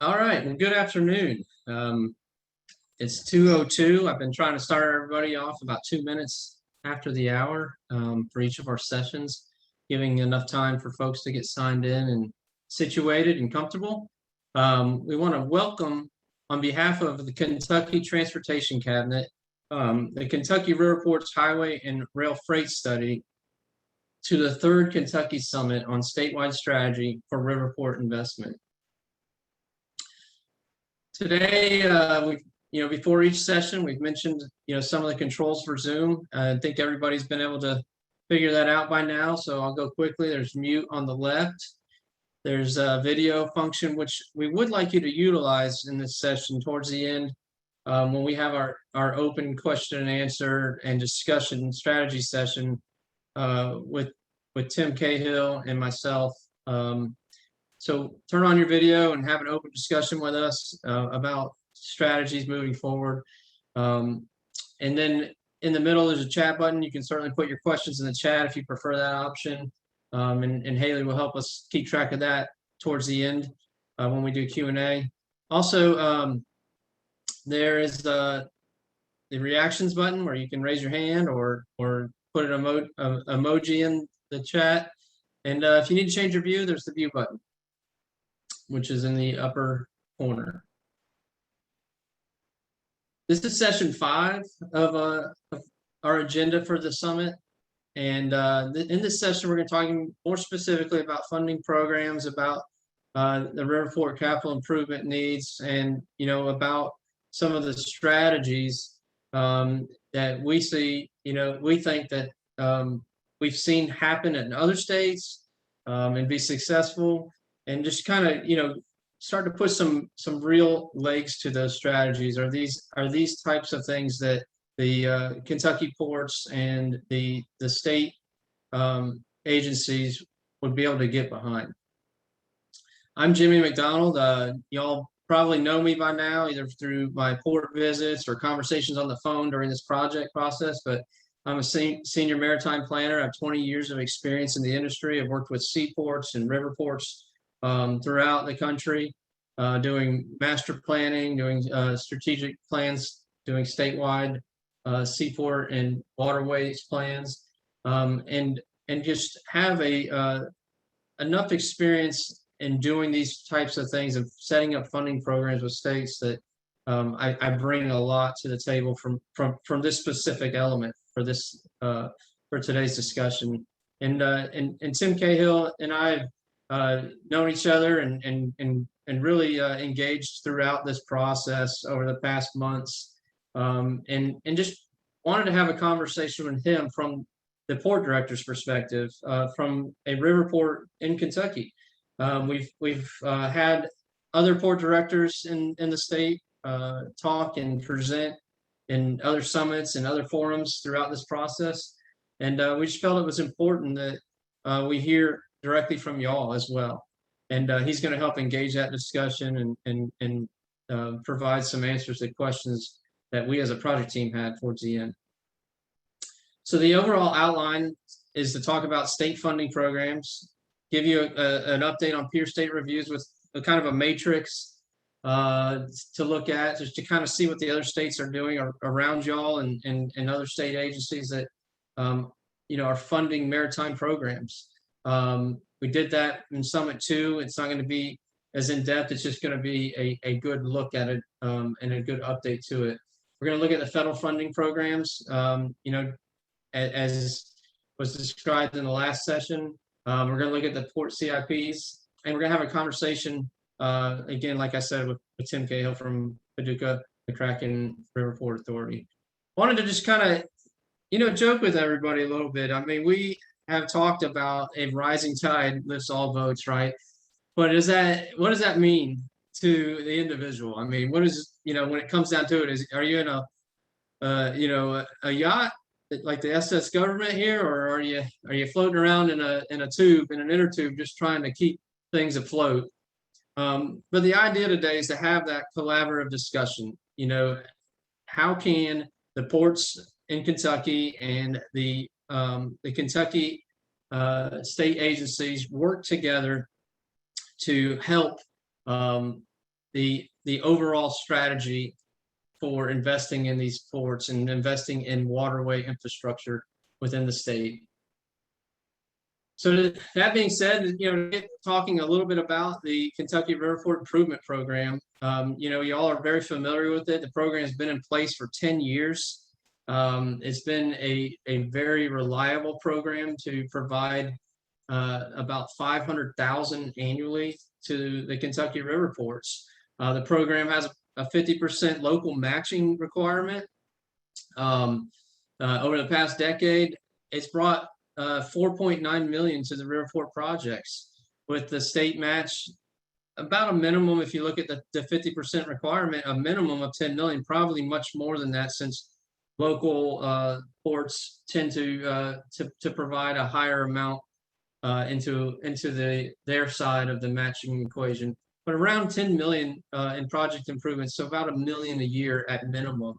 All right. Well, good afternoon. It's 2:02. I've been trying to start everybody off about 2 minutes after the hour for each of our sessions, giving enough time for folks to get signed in and situated and comfortable. We want to welcome, on behalf of the Kentucky Transportation Cabinet, the Kentucky Riverports Highway and Rail Freight Study to the third Kentucky Summit on statewide strategy for Riverport investment. Today, before each session, we've mentioned, some of the controls for Zoom. I think everybody's been able to figure that out by now, so I'll go quickly. There's mute on the left. There's a video function, which we would like you to utilize in this session towards the end when we have our open question and answer and discussion strategy session with Tim Cahill and myself. So turn on your video and have an open discussion with us about strategies moving forward. And then in the middle, there's a chat button. You can certainly put your questions in the chat if you prefer that option. And Haley will help us keep track of that towards the end when we do Q&A. Also, there is the reactions button where you can raise your hand or put an emoji in the chat. And if you need to change your view, there's the view button, which is in the upper corner. This is session 5 of our agenda for the summit. And in this session, we're going to talk more specifically about funding programs, about the Riverport capital improvement needs, and, about some of the strategies that we see, we think that we've seen happen in other states and be successful. And just kind of, start to put some real legs to those strategies. Are these types of things that the Kentucky ports and the state agencies would be able to get behind? I'm Jimmy McDonald. Y'all probably know me by now, either through my port visits or conversations on the phone during this project process, but I'm a senior maritime planner. I have 20 years of experience in the industry. I've worked with seaports and riverports throughout the country, doing master planning, doing strategic plans, doing statewide seaport and waterways plans, and just have enough experience in doing these types of things of setting up funding programs with states that I bring a lot to the table from this specific element for this for today's discussion. And Tim Cahill and I known each other and really engaged throughout this process over the past months, and just wanted to have a conversation with him from the port director's perspective, from a Riverport in Kentucky. We've had other port directors in the state talk and present in other summits and other forums throughout this process, and we just felt it was important that we hear directly from y'all as well. And he's going to help engage that discussion and provide some answers to questions that we as a project team had towards the end. So the overall outline is to talk about state funding programs, give you an update on peer state reviews with a kind of a matrix to look at, just to kind of see what the other states are doing around y'all and other state agencies that are funding maritime programs. We did that in Summit 2. It's not going to be as in-depth. It's just going to be a good look at it and a good update to it. We're going to look at the federal funding programs, as was described in the last session. We're going to look at the port CIPs, and we're going to have a conversation, again, like I said, with Tim Cahill from Paducah, the Kraken Riverport Authority. Wanted to just kind of, joke with everybody a little bit. I mean, we have talked about a rising tide lifts all boats, right? But what does that mean to the individual? I mean, what is, when it comes down to it, are you in a yacht like the SS government here, or are you floating around in a tube, in an inner tube, just trying to keep things afloat? But the idea today is to have that collaborative discussion. How can the ports in Kentucky and the Kentucky state agencies work together to help the overall strategy for investing in these ports and investing in waterway infrastructure within the state. So that being said, talking a little bit about the Kentucky Riverport Improvement Program. Y'all are very familiar with it. The program has been in place for 10 years. It's been a very reliable program to provide about 500,000 annually to the Kentucky Riverports. The program has a 50% local matching requirement. Over the past decade, it's brought 4.9 million to the Riverport projects, with the state match about a minimum. If you look at the 50% requirement, a minimum of 10 million, probably much more than that, since local ports tend to provide a higher amount into their side of the matching equation. But around 10 million in project improvements, so about $1 million a year at minimum.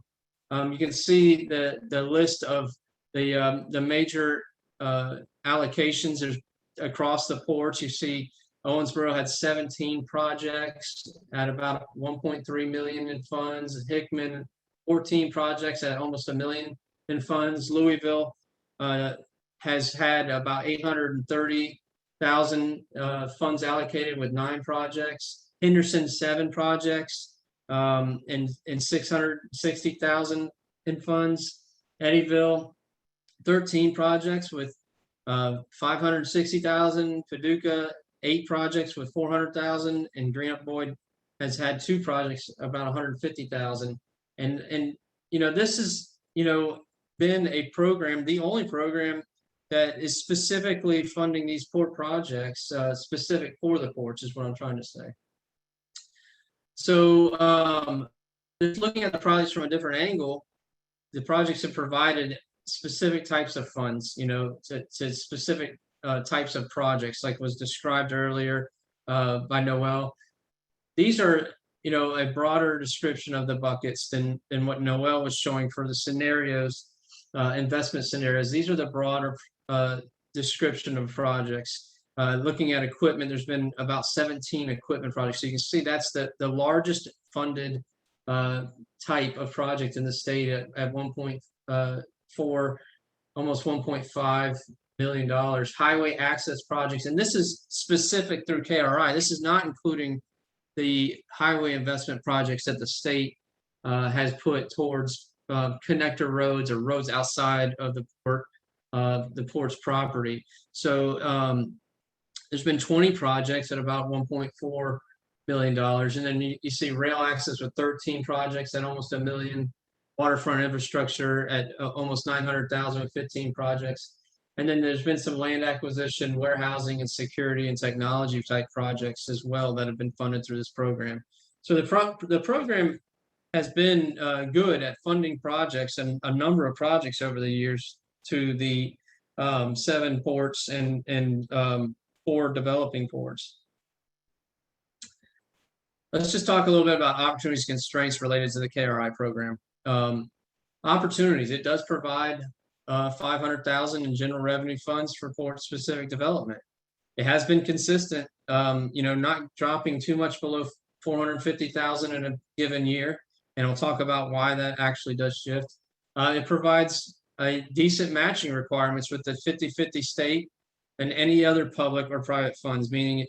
You can see the list of the major allocations across the ports. You see Owensboro had 17 projects at about 1.3 million in funds. Hickman, 14 projects at almost $1 million in funds. Louisville has had about 830,000 funds allocated with 9 projects. Henderson, 7 projects and 660,000 in funds. Eddyville, 13 projects with 560,000. Paducah, 8 projects with 400,000, and Greenup Boyd has had 2 projects about 150,000. And this has been a program, the only program that is specifically funding these port projects, specific for the ports, is what I'm trying to say. So just looking at the projects from a different angle, the projects have provided specific types of funds, to specific types of projects, like was described earlier by Noel. These are, a broader description of the buckets than what Noel was showing for the scenarios, investment scenarios. These are the broader description of projects. Looking at equipment, there's been about 17 equipment projects. So you can see that's the largest funded type of project in the state at 1.4, almost $1.5 million. Highway access projects, and this is specific through KRI. This is not including the highway investment projects that the state has put towards connector roads or roads outside of the port's property. So there's been 20 projects at about $1.4 million. And then you see rail access with 13 projects at almost $1 million, waterfront infrastructure at almost 900,000 with 15 projects. And then there's been some land acquisition, warehousing, and security and technology type projects as well that have been funded through this program. So the program has been good at funding projects, and a number of projects over the years, to the 7 ports and 4 developing ports. Let's just talk a little bit about opportunities and constraints related to the KRI program. Opportunities, it does provide 500,000 in general revenue funds for port-specific development. It has been consistent, not dropping too much below 450,000 in a given year, and I'll talk about why that actually does shift. It provides a decent matching requirements with the 50-50 state and any other public or private funds, meaning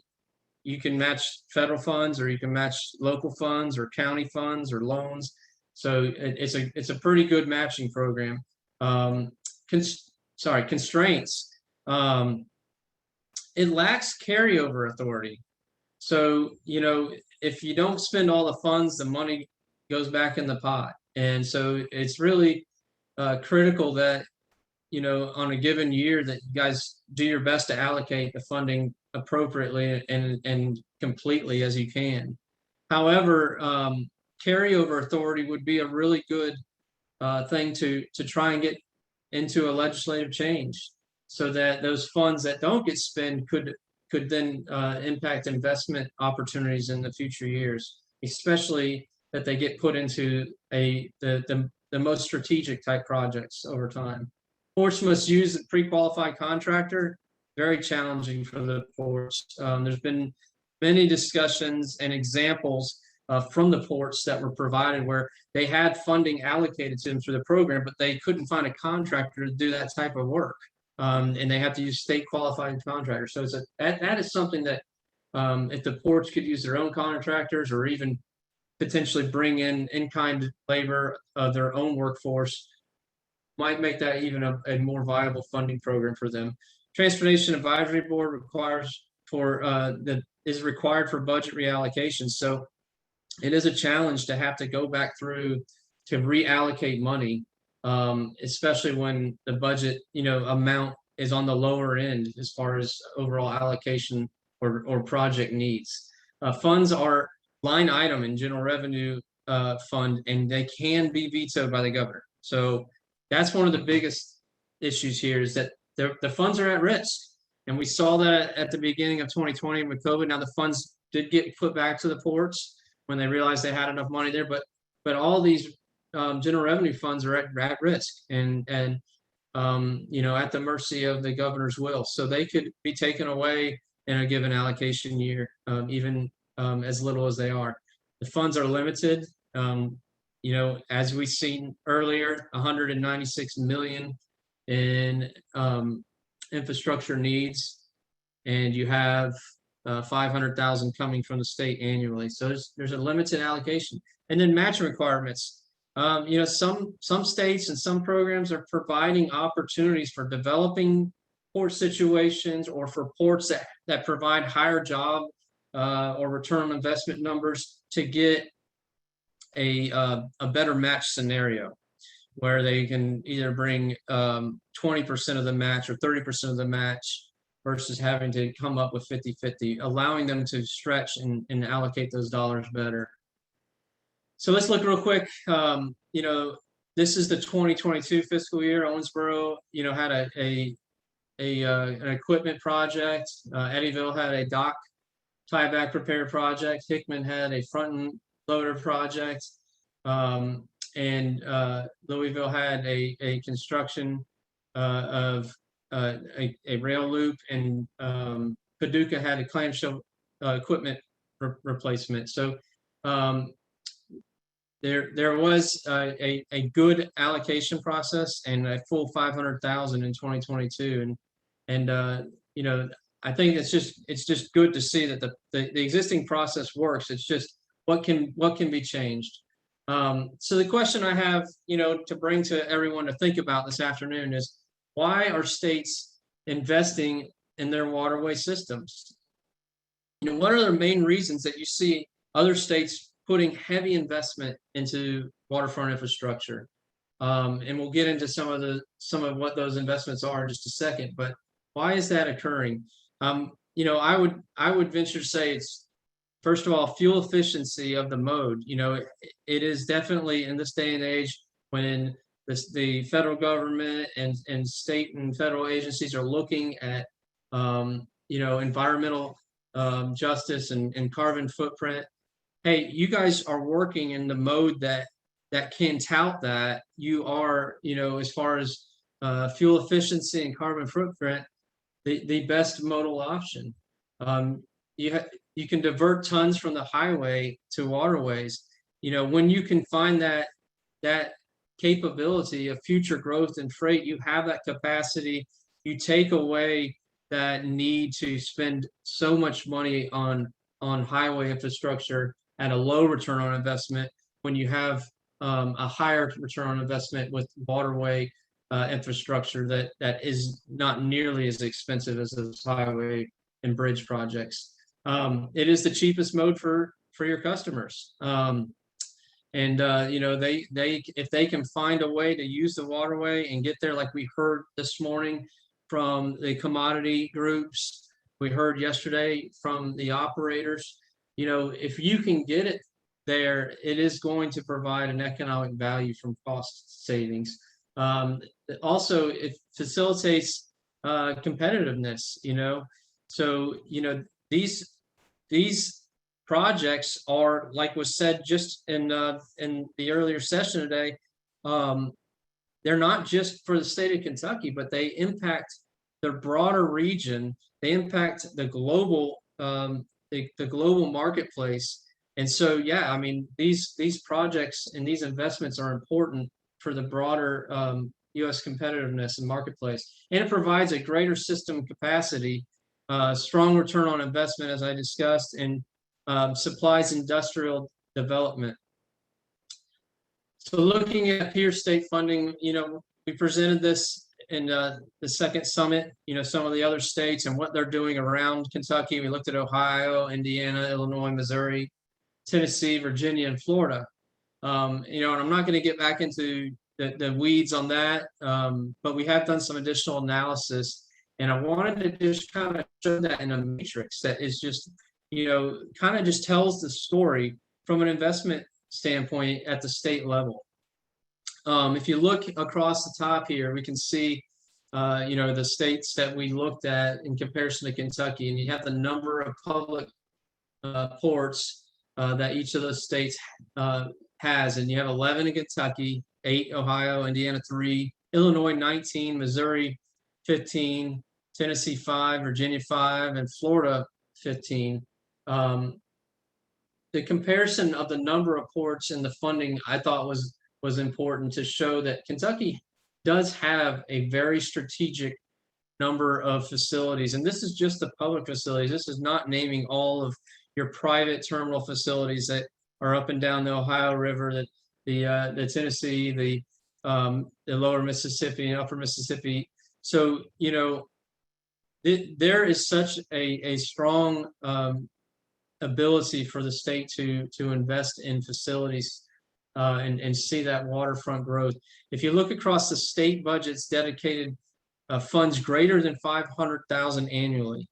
you can match federal funds, or you can match local funds or county funds or loans. So it's a pretty good matching program. Constraints. It lacks carryover authority. So, if you don't spend all the funds, the money goes back in the pot. And so it's really critical that, on a given year, that you guys do your best to allocate the funding appropriately and completely as you can. However, carryover authority would be a really good thing to try and get into a legislative change, so that those funds that don't get spent could then impact investment opportunities in the future years, especially that they get put into the most strategic type projects over time. Ports must use a pre-qualified contractor. Very challenging for the ports. There's been many discussions and examples from the ports that were provided, where they had funding allocated to them through the program, but they couldn't find a contractor to do that type of work. And they have to use state qualified contractors. So that is something that if the ports could use their own contractors, or even potentially bring in-kind labor of their own workforce, might make that even a more viable funding program for them. Transportation Advisory Board is required for budget reallocation. So it is a challenge to have to go back through to reallocate money, especially when the budget, amount is on the lower end as far as overall allocation or project needs. Funds are line item in general revenue fund, and they can be vetoed by the governor. So that's one of the biggest issues here, is that the funds are at risk. And we saw that at the beginning of 2020 with COVID. Now the funds did get put back to the ports when they realized they had enough money there, but all these general revenue funds are at risk and at the mercy of the governor's will. So they could be taken away in a given allocation year, even as little as they are. The funds are limited. As we've seen earlier, 196 million in infrastructure needs, and you have 500,000 coming from the state annually. So there's a limited allocation. And then matching requirements. Some states and some programs are providing opportunities for developing port situations, or for ports that provide higher job or return on investment numbers to get a better match scenario, where they can either bring 20% of the match or 30% of the match, versus having to come up with 50-50, allowing them to stretch and allocate those dollars better. So let's look real quick. This is the 2022 fiscal year. Owensboro, had an equipment project. Eddyville had a dock tieback repair project. Hickman had a front end loader project. And Louisville had a construction of a rail loop, and Paducah had a clamshell equipment replacement. So there was a good allocation process, and a full 500,000 in 2022, and I think it's just good to see that the existing process works. It's just what can be changed. So the question I have, to bring to everyone to think about this afternoon is, why are states investing in their waterway systems? What are the main reasons that you see other states putting heavy investment into waterfront infrastructure? And we'll get into some of what those investments are in just a second. But why is that occurring? I would venture to say it's, first of all, fuel efficiency of the mode. It is definitely, in this day and age, when the federal government and state and federal agencies are looking at environmental justice and carbon footprint. Hey, you guys are working in the mode that can tout that you are, as far as fuel efficiency and carbon footprint, the best modal option. You can divert tons from the highway to waterways. When you can find that capability of future growth in freight, you have that capacity. You take away that need to spend so much money on highway infrastructure at a low return on investment, when you have a higher return on investment with waterway infrastructure that is not nearly as expensive as those highway and bridge projects. It is the cheapest mode for your customers. If they can find a way to use the waterway and get there, like we heard this morning from the commodity groups, we heard yesterday from the operators, if you can get it there, it is going to provide an economic value from cost savings. Also, it facilitates competitiveness. So these projects are, like was said just in the earlier session today, they're not just for the state of Kentucky, but they impact the broader region. They impact the global global marketplace, And so, yeah, I mean, these projects and these investments are important for the broader U.S. competitiveness and marketplace, and it provides a greater system capacity, strong return on investment, as I discussed, and supplies industrial development. So looking at peer state funding, we presented this in the second summit, some of the other states and what they're doing around Kentucky. We looked at Ohio, Indiana, Illinois, Missouri, Tennessee, Virginia, and Florida. And I'm not going to get back into the weeds on that, but we have done some additional analysis. And I wanted to just kind of show that in a matrix that is just, kind of just tells the story from an investment standpoint at the state level. If you look across the top here, we can see, the states that we looked at in comparison to Kentucky, and you have the number of public ports that each of those states has, and you have 11 in Kentucky, 8 Ohio, Indiana 3, Illinois 19, Missouri 15, Tennessee 5, Virginia 5, and Florida 15. The comparison of the number of ports and the funding I thought was important to show that Kentucky does have a very strategic number of facilities, and this is just the public facilities. This is not naming all of your private terminal facilities that are up and down the Ohio River, the Tennessee, the lower Mississippi and upper Mississippi. So there is such a strong ability for the state to invest in facilities and see that waterfront growth. If you look across the state budgets dedicated funds greater than $500,000 annually.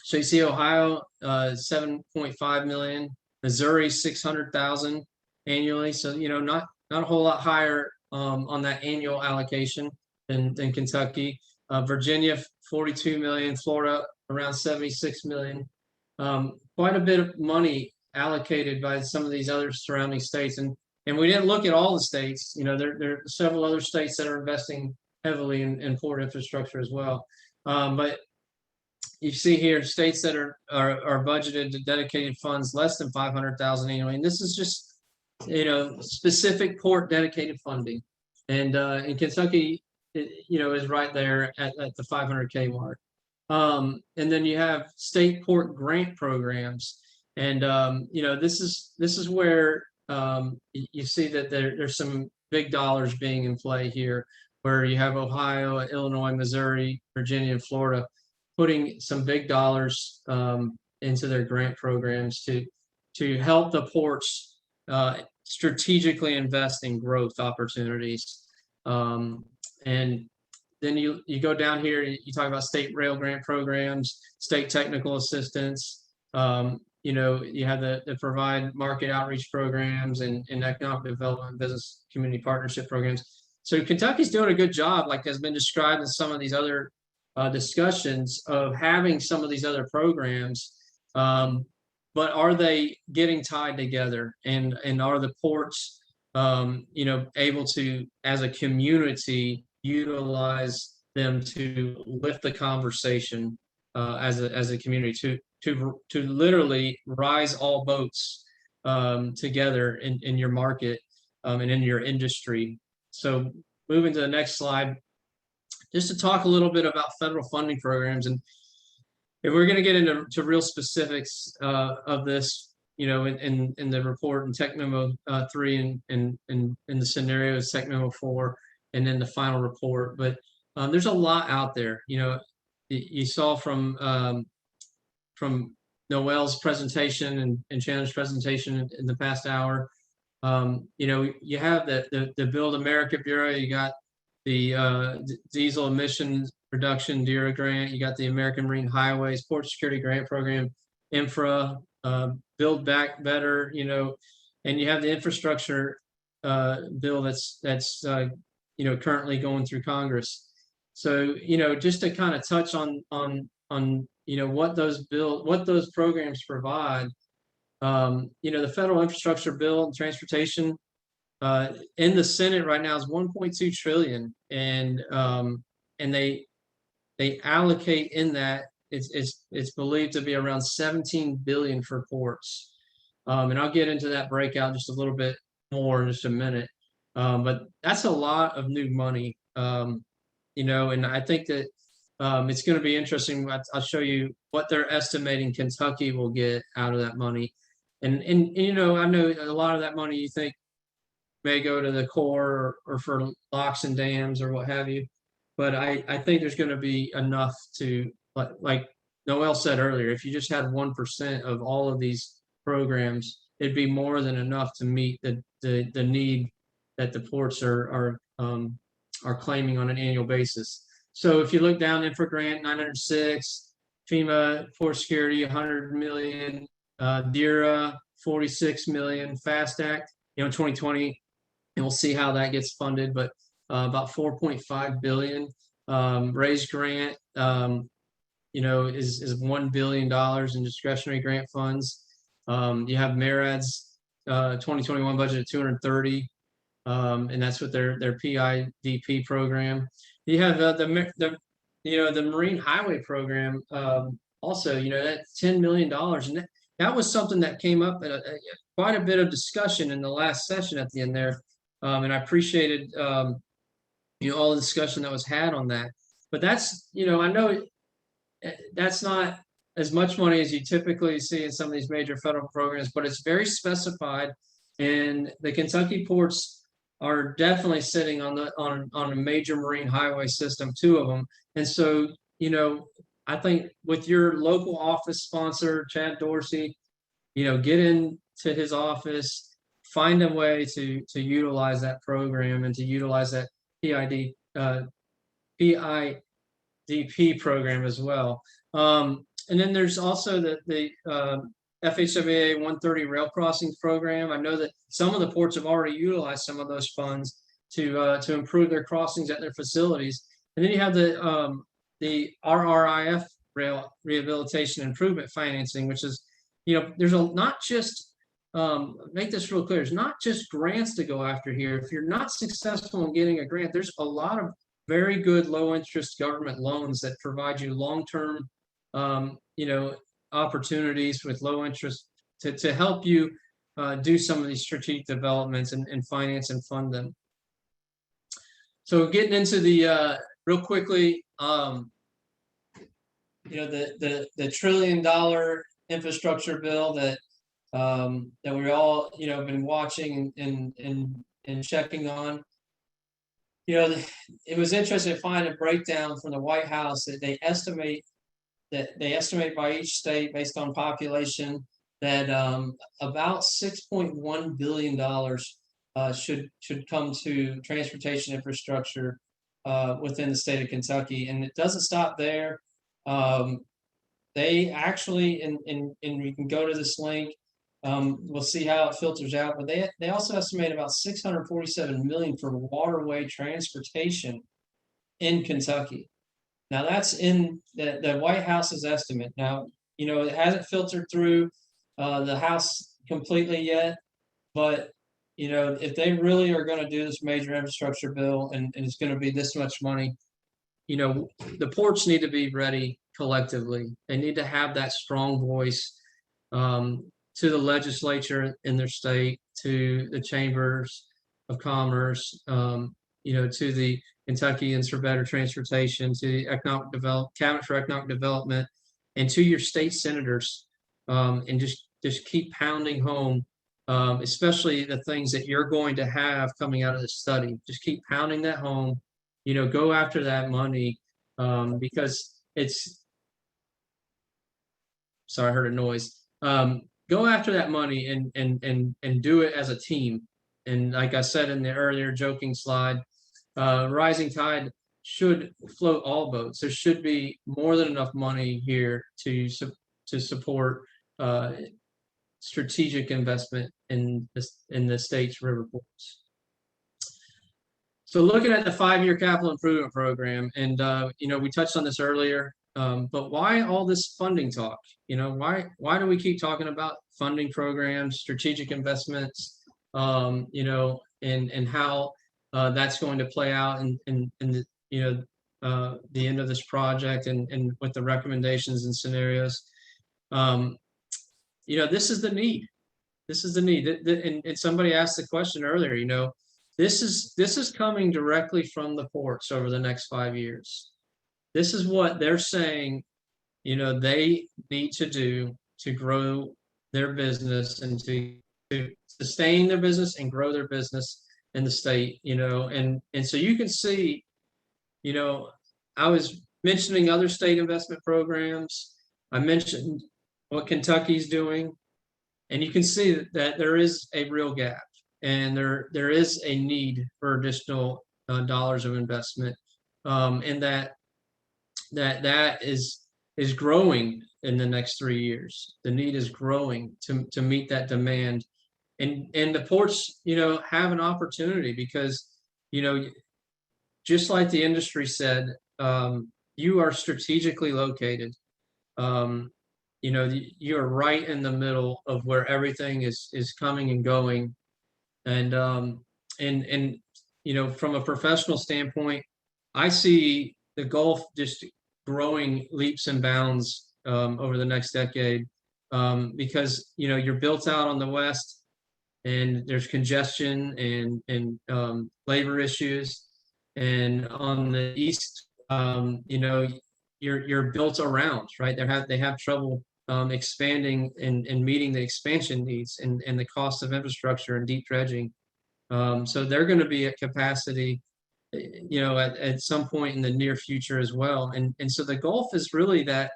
So you see Ohio 7.5 million, Missouri 600,000 annually. So not a whole lot higher on that annual allocation than Kentucky. Virginia 42 million, Florida around 76 million. Quite a bit of money allocated by some of these other surrounding states, and we didn't look at all the states. There are several other states that are investing heavily in port infrastructure as well. But you see here states that are budgeted to dedicated funds less than 500,000 annually, and this is just specific port dedicated funding, and in Kentucky, is right there at the 500K mark. And then you have state port grant programs, and this is where you see that there's some big dollars being in play here, where you have Ohio, Illinois, Missouri, Virginia, and Florida putting some big dollars into their grant programs to help the ports strategically invest in growth opportunities. And then you go down here, you talk about state rail grant programs, state technical assistance. You have the provide market outreach programs and economic development, business community partnership programs. So Kentucky's doing a good job, like has been described in some of these other discussions, of having some of these other programs. But are they getting tied together, and are the ports able to, as a community, utilize them to lift the conversation as a community, to literally rise all boats together in your market and in your industry. So moving to the next slide, just to talk a little bit about federal funding programs, and if we're going to get into real specifics of this, in the report in Tech Memo 3 and in the scenarios Tech Memo 4, and then the final report. But there's a lot out there. You saw from Noel's presentation and Chandler's presentation in the past hour. You have the Build America Bureau. You got the Diesel Emissions Reduction DERA grant. You got the American Marine Highways Port Security Grant Program, Infra, Build Back Better. And you have the infrastructure bill that's currently going through Congress. So just to kind of touch on what those programs provide. The federal infrastructure bill and transportation in the Senate right now is 1.2 trillion, and they allocate in that, it's believed to be around 17 billion for ports. And I'll get into that breakout just a little bit more in just a minute. But that's a lot of new money, and I think that it's going to be interesting. I'll show you what they're estimating Kentucky will get out of that money. And I know a lot of that money you think may go to the Corps or for locks and dams or what have you. But I think there's going to be enough to, like Noel said earlier, if you just had 1% of all of these programs, it'd be more than enough to meet the need that the ports are claiming on an annual basis. So if you look down, infra grant 906, FEMA port security 100 million, DERA 46 million, FAST Act 2020, and we'll see how that gets funded, but about 4.5 billion. Raise grant is $1 billion in discretionary grant funds. You have MARAD's 2021 budget at 230, and that's with their PIDP program. You have the Marine Highway program also. That's $10 million, and that was something that came up at quite a bit of discussion in the last session at the end there, and I appreciated all the discussion that was had on that. But that's I know that's not as much money as you typically see in some of these major federal programs, but it's very specified, and the Kentucky ports are definitely sitting on a major marine highway system, 2 of them. And so I think with your local office sponsor, Chad Dorsey, get into his office, find a way to utilize that program and to utilize that PIDP program as well. And then there's also the FHWA 130 rail crossings program. I know that some of the ports have already utilized some of those funds to improve their crossings at their facilities. And then you have the RRIF rail rehabilitation improvement financing, which is, there's not just make this real clear. There's not just grants to go after here. If you're not successful in getting a grant, there's a lot of very good low interest government loans that provide you long-term opportunities with low interest to help you do some of these strategic developments and finance and fund them. So getting into the real quickly, the $1 trillion infrastructure bill that we all been watching and checking on. It was interesting to find a breakdown from the White House that they estimate by each state based on population that about $6.1 billion should come to transportation infrastructure within the state of Kentucky, and it doesn't stop there. They actually, and you can go to this link. We'll see how it filters out, but they also estimate about $647 million for waterway transportation in Kentucky. Now that's in the White House's estimate. Now, it hasn't filtered through the House completely yet, but if they really are going to do this major infrastructure bill and it's going to be this much money, the ports need to be ready collectively. They need to have that strong voice to the legislature in their state, to the chambers of commerce, to the Kentuckians for Better Transportation, to the Cabinet for Economic Development, and to your state senators, and just keep pounding home, especially the things that you're going to have coming out of the study. Just keep pounding that home. Go after that money, because it's. Sorry, I heard a noise. Go after that money and do it as a team. And like I said in the earlier joking slide, rising tide should float all boats. There should be more than enough money here to support strategic investment in the state's river ports. So looking at the 5-year capital improvement program, and we touched on this earlier, but why all this funding talk? Why do we keep talking about funding programs, strategic investments, and how that's going to play out in the end of this project and with the recommendations and scenarios? This is the need. This is the need. And somebody asked the question earlier, this is coming directly from the ports over the next 5 years. This is what they're saying, they need to do to grow their business and to sustain their business and grow their business in the state, and so you can see, I was mentioning other state investment programs. I mentioned what Kentucky's doing, and you can see that there is a real gap, and there is a need for additional dollars of investment, and that is growing in the next 3 years. The need is growing to meet that demand, and the ports, have an opportunity because, just like the industry said, you are strategically located. You are right in the middle of where everything is coming and going, and from a professional standpoint, I see the Gulf just growing leaps and bounds over the next decade, because you're built out on the west, and there's congestion and labor issues, and on the east, you're built around, right? They have trouble expanding and meeting the expansion needs and the cost of infrastructure and deep dredging. So they're going to be at capacity, at some point in the near future as well. And so the Gulf is really that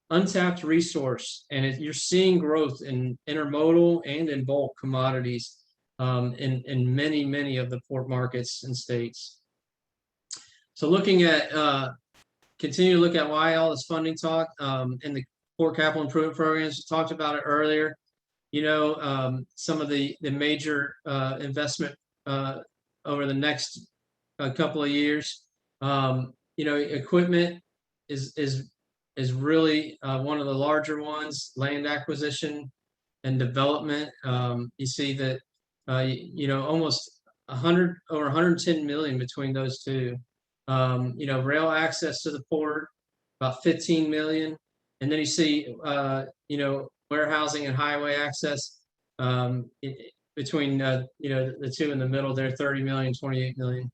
untapped resource, and you're seeing growth in intermodal and in bulk commodities in many of the port markets and states. So continue to look at why all this funding talk in the port capital improvement programs. We talked about it earlier. Some of the major investment over the next couple of years. Equipment is really one of the larger ones. Land acquisition and development. You see that almost over 110 million between those two. Rail access to the port, about 15 million, and then you see warehousing and highway access between the two in the middle there, 30 million, 28 million.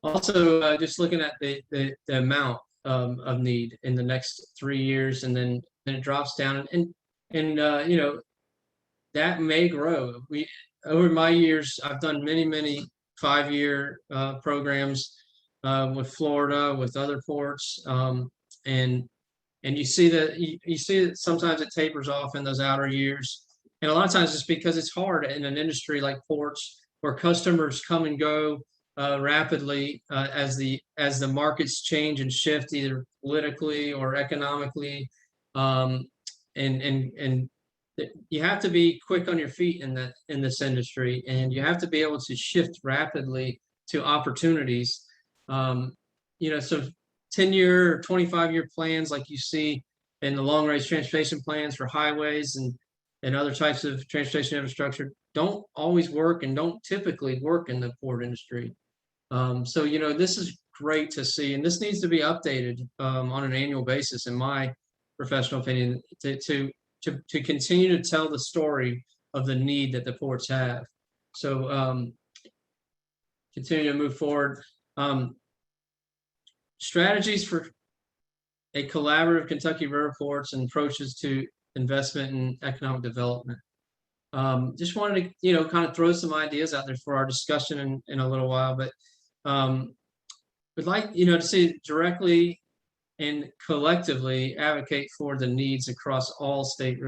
Also, just looking at the amount of need in the next 3 years, and then it drops down, and that may grow. Over my years, I've done many 5-year programs with Florida, with other ports, and you see that sometimes it tapers off in those outer years, and a lot of times it's because it's hard in an industry like ports, where customers come and go rapidly as the markets change and shift, either politically or economically, and you have to be quick on your feet in this industry, and you have to be able to shift rapidly to opportunities. So 10-year or 25-year plans like you see in the long-range transportation plans for highways and other types of transportation infrastructure don't always work and don't typically work in the port industry. So this is great to see, and this needs to be updated on an annual basis, in my professional opinion, to continue to tell the story of the need that the ports have. So continue to move forward. Strategies for a collaborative Kentucky Riverports and approaches to investment and economic development. Just wanted to kind of throw some ideas out there for our discussion in a little while, but we'd like to see directly and collectively advocate for the needs across all state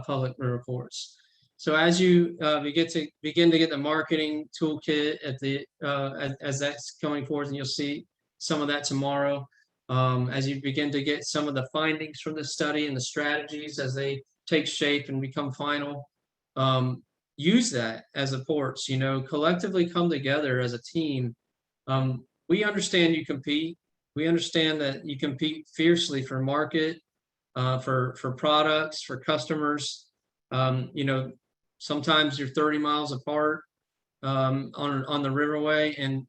public river ports. So as you begin to get the marketing toolkit as that's coming forth, and you'll see some of that tomorrow, as you begin to get some of the findings from the study and the strategies as they take shape and become final, use that as the ports, collectively come together as a team. We understand you compete. We understand that you compete fiercely for market, for products, for customers. Sometimes you're 30 miles apart on the Riverway, and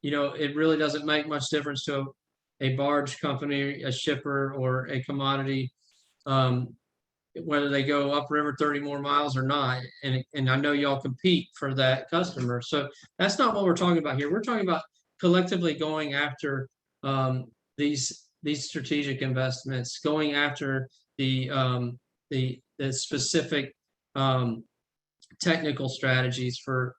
it really doesn't make much difference to a barge company, a shipper, or a commodity whether they go upriver 30 more miles or not. And I know y'all compete for that customer. So that's not what we're talking about here. We're talking about collectively going after these strategic investments, going after the specific technical strategies for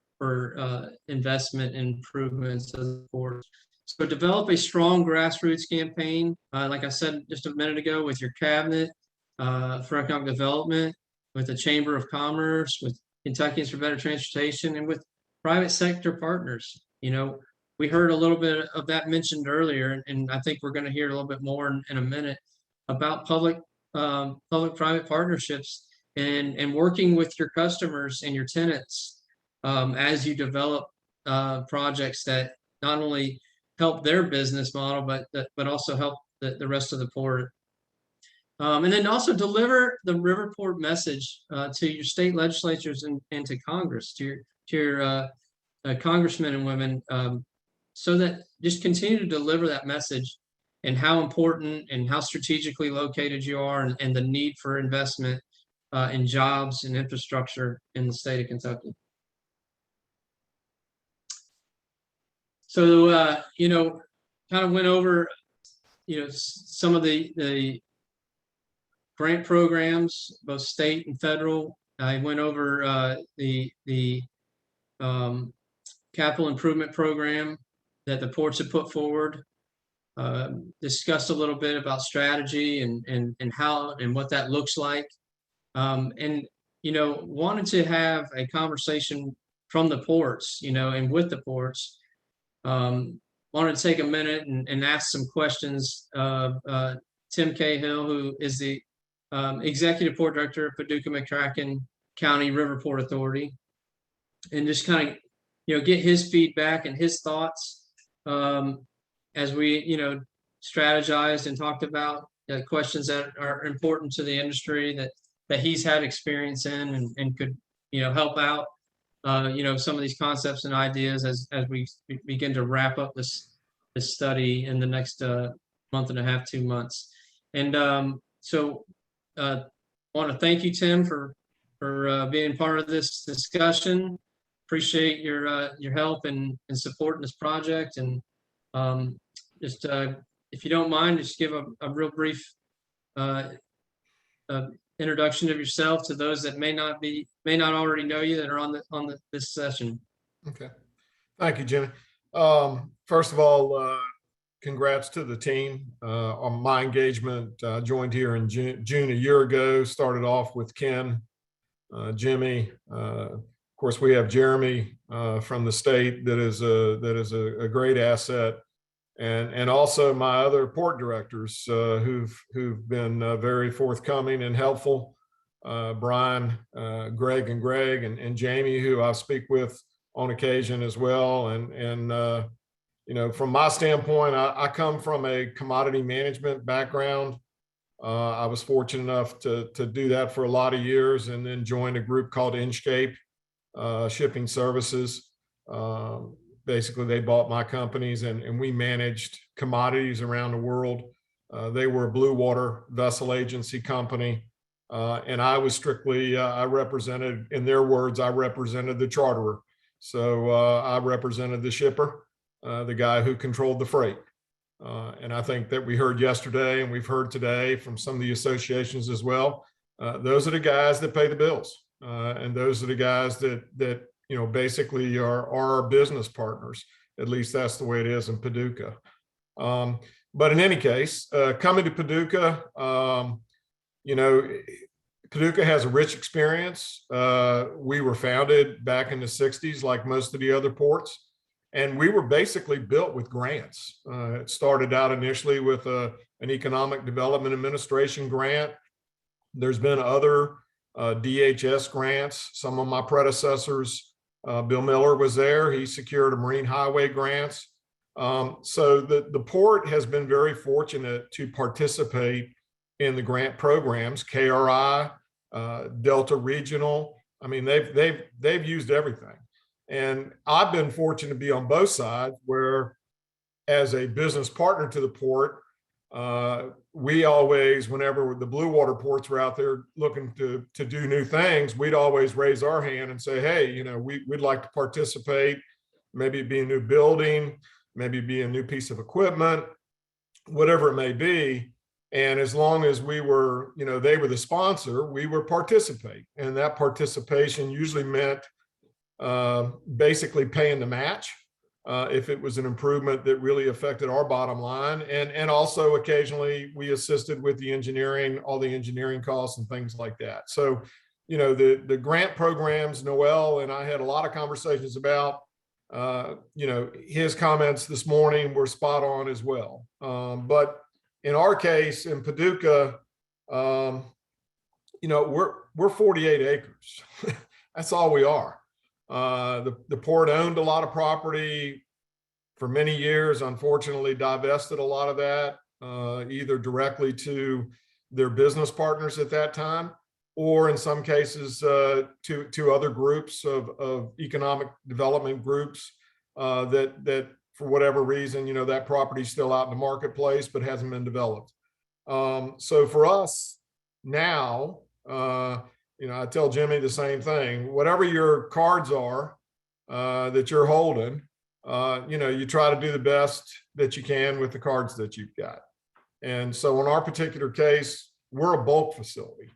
investment and improvements of the port. So develop a strong grassroots campaign, like I said just a minute ago, with your cabinet for economic development, with the Chamber of Commerce, with Kentuckians for Better Transportation, and with private sector partners. You know, we heard a little bit of that mentioned earlier, and I think we're going to hear a little bit more in a minute about public-private partnerships and working with your customers and your tenants as you develop projects that not only help their business model, but also help the rest of the port. And then also deliver the Riverport message to your state legislatures and to Congress, to your congressmen and women, so that just continue to deliver that message and how important and how strategically located you are, and the need for investment in jobs and infrastructure in the state of Kentucky. So, you know, kind of went over, you know, some of the grant programs, both state and federal. I went over the capital improvement program that the ports have put forward. Discussed a little bit about strategy and how and what that looks like. And, you know, wanted to have a conversation from the ports, you know, and with the ports. Wanted to take a minute and ask some questions of Tim Cahill, who is the Executive Port Director of Paducah-McCracken County Riverport Authority, and just kind of, you know, get his feedback and his thoughts as we, you know, strategized and talked about questions that are important to the industry that he's had experience in and could, you know, help out, you know, some of these concepts and ideas as we begin to wrap up this study in the next month and a half, 2 months. And so want to thank you, Tim, for being part of this discussion. Appreciate your help and support in this project. And just if you don't mind, just give a real brief introduction of yourself to those that may not already know you, that are on this session. Okay, thank you, Jimmy. First of all, congrats to the team on my engagement. Joined here in June a year ago. Started off with Ken, Jimmy. Of course, we have Jeremy from the state that is a great asset, and also my other port directors who've been very forthcoming and helpful. Brian, Greg, and Jamie, who I speak with on occasion as well. And you know, from my standpoint, I come from a commodity management background. I was fortunate enough to do that for a lot of years, and then joined a group called Inscape Shipping Services. Basically, they bought my companies, and we managed commodities around the world. They were a blue water vessel agency company. And I was strictly, I represented, in their words, I represented the charterer. So I represented the shipper, the guy who controlled the freight. And I think that we heard yesterday, and we've heard today from some of the associations as well, those are the guys that pay the bills. And those are the guys that you know, basically are our business partners. At least that's the way it is in Paducah. But in any case, coming to Paducah, you know, Paducah has a rich experience. We were founded back in the 60s, like most of the other ports, and we were basically built with grants. It started out initially with an Economic Development Administration grant. There's been other DHS grants. Some of my predecessors, Bill Miller was there. He secured a Marine Highway grants. So the port has been very fortunate to participate in the grant programs, KRI, Delta Regional. I mean, they've used everything. And I've been fortunate to be on both sides, where as a business partner to the port, we always, whenever the blue water ports were out there looking to do new things, we'd always raise our hand and say, hey, you know, we'd like to participate. Maybe it be a new building, maybe be a new piece of equipment, whatever it may be. And as long as we were, you know, they were the sponsor, we would participate. And that participation usually meant basically paying the match if it was an improvement that really affected our bottom line. And also occasionally we assisted with the engineering, all the engineering costs and things like that. So, you know, the grant programs, Noel and I had a lot of conversations about, you know, his comments this morning were spot on as well. But in our case, in Paducah, you know, we're 48 acres. That's all we are. The port owned a lot of property for many years, unfortunately divested a lot of that, either directly to their business partners at that time, or in some cases to other groups of economic development groups that for whatever reason, you know, that property's still out in the marketplace, but hasn't been developed. So for us now, you know, I tell Jimmy the same thing, whatever your cards are that you're holding, you know, you try to do the best that you can with the cards that you've got. And so in our particular case, we're a bulk facility.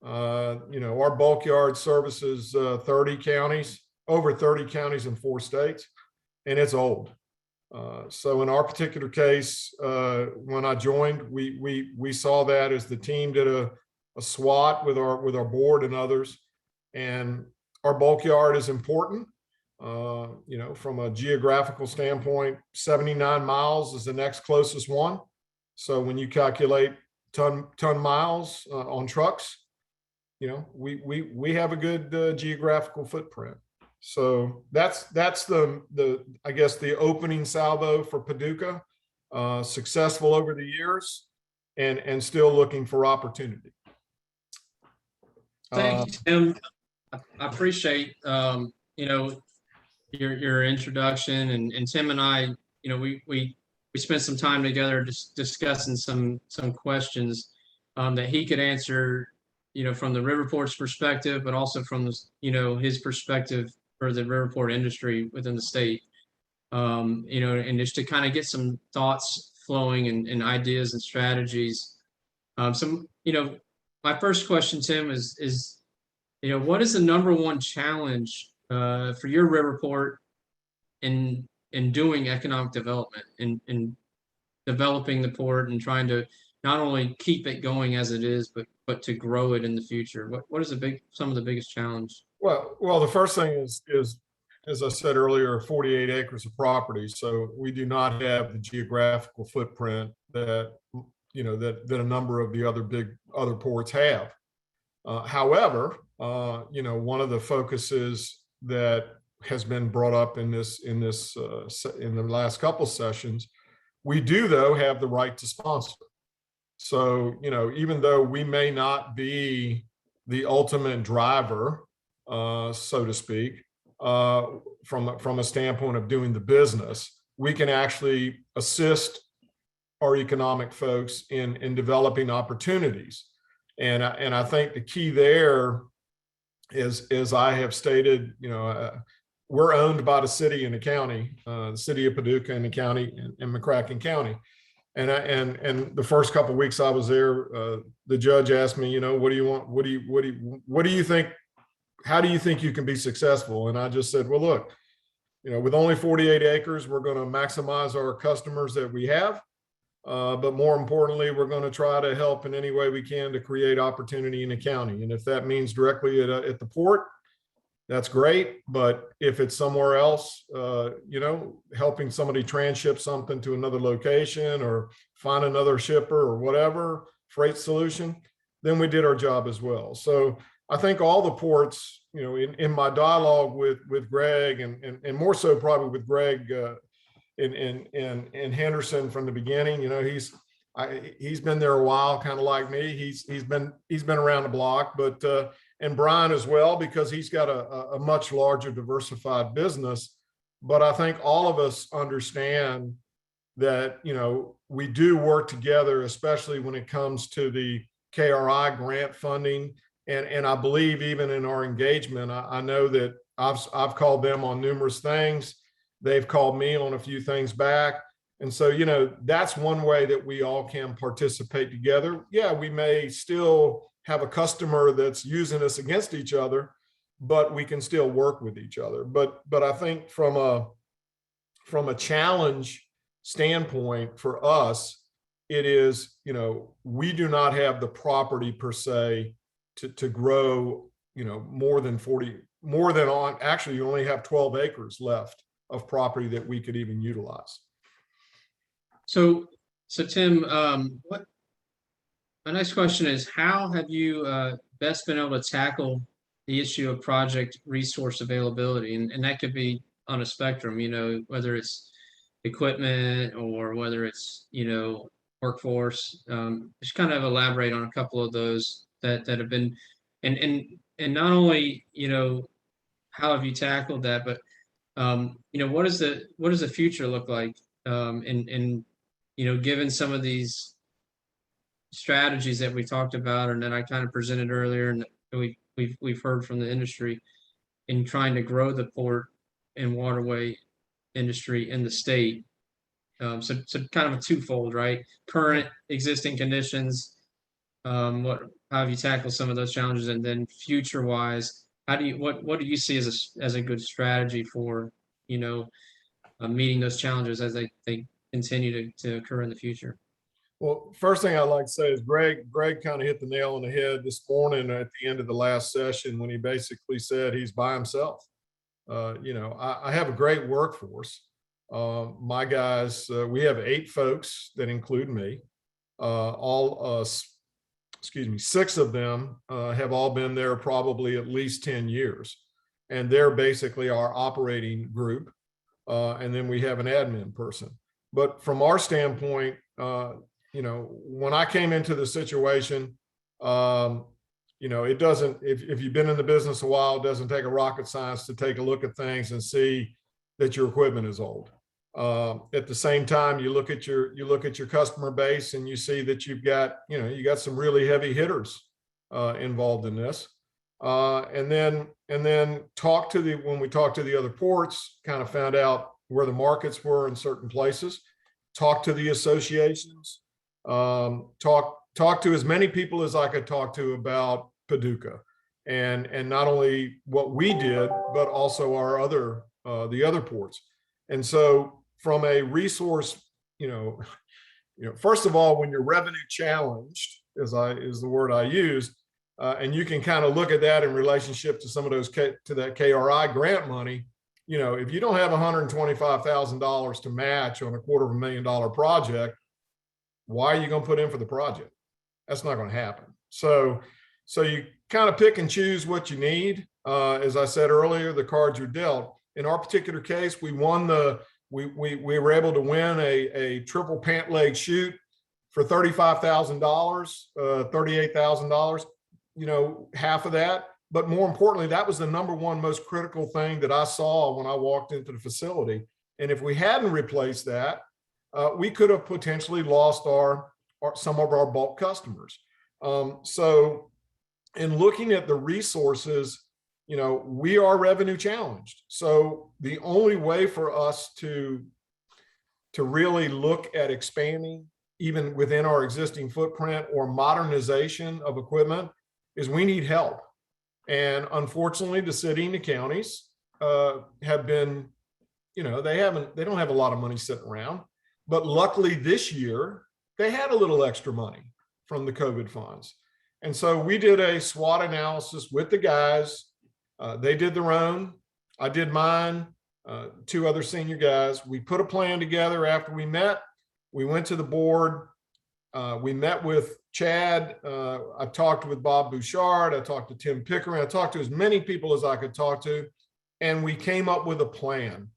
You know, our bulk yard services 30 counties, over 30 counties in 4 states, and it's old. So in our particular case, when I joined, we saw that as the team did a SWOT with our board and others, and our bulk yard is important. You know, from a geographical standpoint, 79 miles is the next closest one. So when you calculate ton miles on trucks, you know, we have a good geographical footprint. So that's the I guess the opening salvo for Paducah. Successful over the years, and still looking for opportunity. Thank you, Tim. I appreciate you know, your introduction, and Tim and I, you know, we spent some time together just discussing some questions that he could answer, you know, from the Riverport's perspective, but also from the, you know, his perspective for the Riverport industry within the state. You know, and just to kind of get some thoughts flowing and ideas and strategies. You know, my first question, Tim, is, you know, what is the #1 challenge for your Riverport in doing economic development, in developing the port and trying to not only keep it going as it is, but to grow it in the future? What is some of the biggest challenge? Well, the first thing is, as I said earlier, 48 acres of property. So we do not have the geographical footprint that, you know, that a number of the other ports have. However, you know, one of the focuses that has been brought up in the last couple sessions, we do though have the right to sponsor. So, you know, even though we may not be the ultimate driver, so to speak, from a standpoint of doing the business, we can actually assist our economic folks in developing opportunities. And I think the key there is, as I have stated, you know, we're owned by the city and the county, the city of Paducah and the county and McCracken County. And the first couple of weeks I was there, the judge asked me, you know, what do you want? What do you think? How do you think you can be successful? And I just said, well, look, you know, with only 48 acres, we're going to maximize our customers that we have. But more importantly, we're going to try to help in any way we can to create opportunity in the county. And if that means directly at the port, that's great. But if it's somewhere else, you know, helping somebody transship something to another location or find another shipper or whatever freight solution, then we did our job as well. So I think all the ports, you know, in my dialogue with Greg and more so probably with Greg in Henderson from the beginning, you know, he's been there a while, kind of like me. He's been around the block, but and Brian as well, because he's got a much larger diversified business. But I think all of us understand that, we do work together, especially when it comes to the KRI grant funding. And I believe even in our engagement, I know that I've called them on numerous things. They've called me on a few things back. And so, that's one way that we all can participate together. Yeah, we may still have a customer that's using us against each other, but we can still work with each other. But I think from a challenge standpoint for us, it is, we do not have the property per se to grow, actually you only have 12 acres left of property that we could even utilize. So Tim, what my next question is, how have you best been able to tackle the issue of project resource availability? And that could be on a spectrum, whether it's equipment or whether it's, workforce. Just kind of elaborate on a couple of those that have been, and not only, how have you tackled that, but what does the future look like? And given some of these strategies that we talked about, and that I kind of presented earlier, and that we've heard from the industry in trying to grow the port and waterway industry in the state. So kind of a twofold, right? Current existing conditions, how have you tackled some of those challenges, and then future wise, what do you see as a good strategy for meeting those challenges as they continue to occur in the future? Well, first thing I'd like to say is Greg kind of hit the nail on the head this morning at the end of the last session when he basically said he's by himself. I have a great workforce. My guys, we have 8 folks that include me. Six of them have all been there probably at least 10 years. And they're basically our operating group. And then we have an admin person. But from our standpoint, when I came into the situation, it doesn't, if you've been in the business a while, it doesn't take a rocket science to take a look at things and see that your equipment is old. At the same time, you look at your customer base and you see that you got some really heavy hitters involved in this. And then when we talked to the other ports, kind of found out where the markets were in certain places, talked to the associations, talk to as many people as I could talk to about Paducah, and not only what we did, but also the other ports. And so from a resource, first of all, when you're revenue challenged, is the word I use, and you can kind of look at that in relationship to some of those to that KRI grant money. If you don't have $125,000 to match on a $250,000 project, why are you going to put in for the project? That's not going to happen. So you kind of pick and choose what you need. As I said earlier, the cards are dealt. In our particular case, we were able to win a triple pant leg chute for $35,000, $38,000, half of that. But more importantly, that was the number one most critical thing that I saw when I walked into the facility. And if we hadn't replaced that, we could have potentially lost some of our bulk customers. So in looking at the resources, we are revenue challenged. So the only way for us to really look at expanding even within our existing footprint or modernization of equipment is we need help. And unfortunately, the city and the counties have been, they don't have a lot of money sitting around. But luckily this year, they had a little extra money from the COVID funds. And so we did a SWOT analysis with the guys. They did their own. I did mine, 2 other senior guys. We put a plan together after we met. We went to the board. We met with Chad. I talked with Bob Bouchard. I talked to Tim Pickering. I talked to as many people as I could talk to. And we came up with a plan.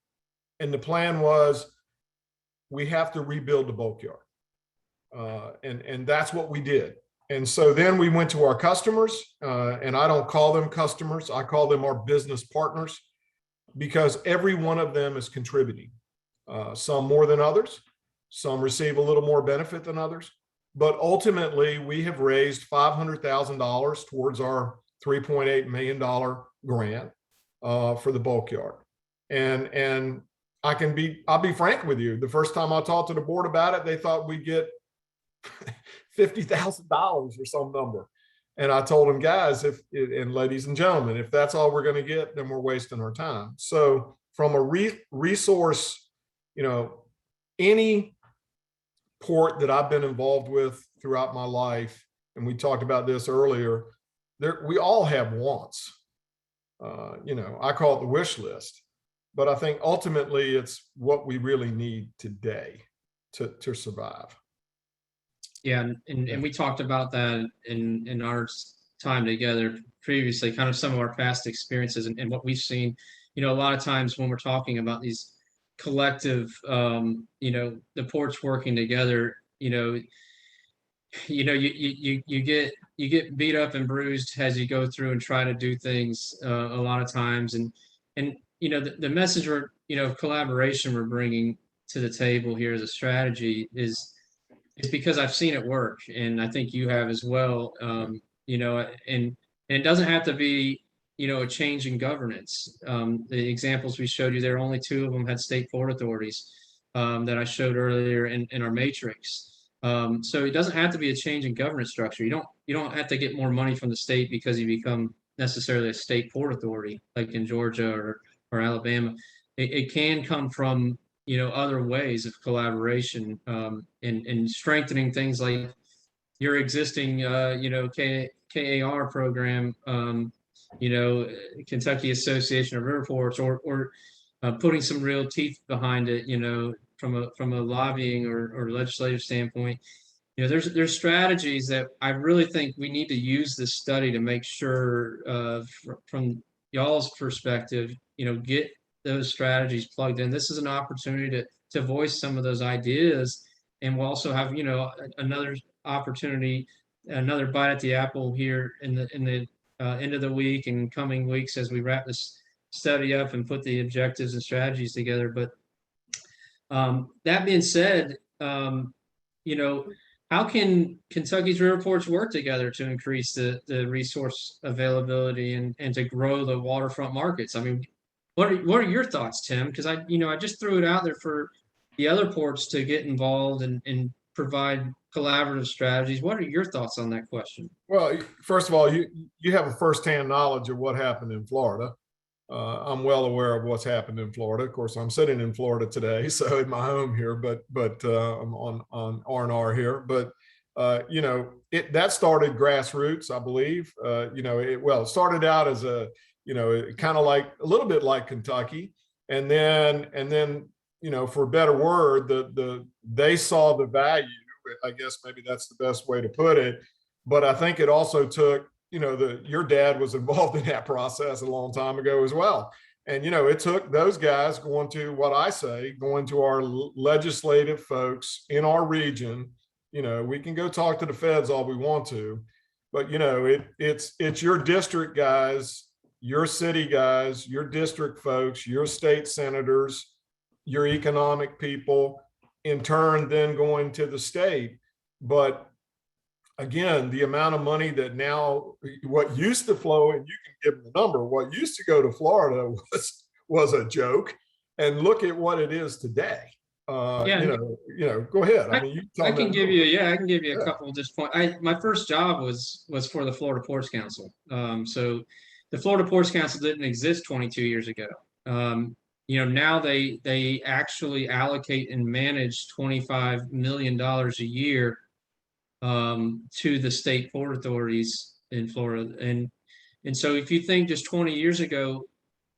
And the plan was, we have to rebuild the bulk yard. And that's what we did. And so then we went to our customers, and I don't call them customers. I call them our business partners, because every one of them is contributing, some more than others. Some receive a little more benefit than others. But ultimately, we have raised $500,000 towards our $3.8 million grant for the bulk yard. And I'll be frank with you. The first time I talked to the board about it, they thought we'd get $50,000 or some number. And I told them, guys, and ladies and gentlemen, if that's all we're going to get, then we're wasting our time. So from a resource, any port that I've been involved with throughout my life, and we talked about this earlier, we all have wants. I call it the wish list, but I think ultimately it's what we really need today to survive. Yeah, and we talked about that in our time together previously, kind of some of our past experiences and what we've seen. A lot of times when we're talking about these collective, the ports working together, you get beat up and bruised as you go through and try to do things a lot of times, and the message collaboration we're bringing to the table here as a strategy is because I've seen it work, and I think you have as well. And it doesn't have to be a change in governance. The examples we showed you there, only 2 of them had state port authorities that I showed earlier in our matrix. So it doesn't have to be a change in governance structure. You don't have to get more money from the state because you become necessarily a state port authority like in Georgia or Alabama. It can come from other ways of collaboration and strengthening things like your existing KAR program, Kentucky Association of Riverports, or putting some real teeth behind it, from a lobbying or legislative standpoint. There's strategies that I really think we need to use this study to make sure from y'all's perspective, get those strategies plugged in. This is an opportunity to voice some of those ideas, and we'll also have another opportunity, another bite at the apple here in the end of the week and coming weeks as we wrap this study up and put the objectives and strategies together. But that being said, how can Kentucky's Riverports work together to increase the resource availability and to grow the waterfront markets? I mean, what are your thoughts, Tim? Because I just threw it out there for the other ports to get involved and provide collaborative strategies. What are your thoughts on that question? Well, first of all, you have a firsthand knowledge of what happened in Florida. I'm well aware of what's happened in Florida. Of course, I'm sitting in Florida today, so in my home here, but I'm on R&R here. But that started grassroots, I believe. It started out as a kind of like a little bit like Kentucky, and then for a better word, they saw the value. I guess maybe that's the best way to put it. But I think it also took, your dad was involved in that process a long time ago as well. And, it took those guys going to our legislative folks in our region. We can go talk to the feds all we want to, but, it's your district guys, your city guys, your district folks, your state senators, your economic people, in turn, then going to the state. But again, the amount of money that now, what used to flow, and you can give them the number, what used to go to Florida was a joke, and look at what it is today. Go ahead. I can give you a couple of just points. My first job was for the Florida Ports Council. So the Florida Ports Council didn't exist 22 years ago. Now they actually allocate and manage $25 million a year to the state port authorities in Florida. And so if you think just 20 years ago,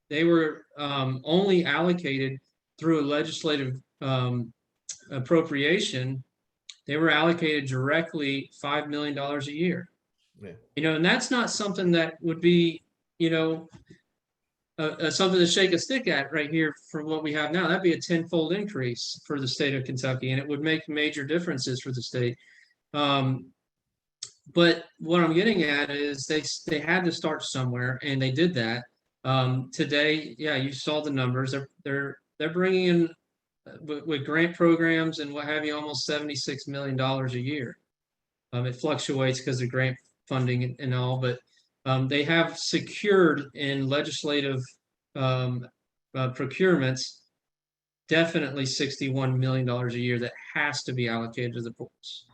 they were only allocated through a legislative appropriation, they were allocated directly $5 million a year. Yeah. And that's not something that would be, something to shake a stick at right here for what we have now. That'd be a 10-fold increase for the state of Kentucky, and it would make major differences for the state. But what I'm getting at is they had to start somewhere, and they did that. Today, yeah, you saw the numbers. They're bringing in with grant programs and what have you, almost $76 million a year. It fluctuates because of grant funding and all, but they have secured in legislative procurements definitely $61 million a year that has to be allocated to the ports.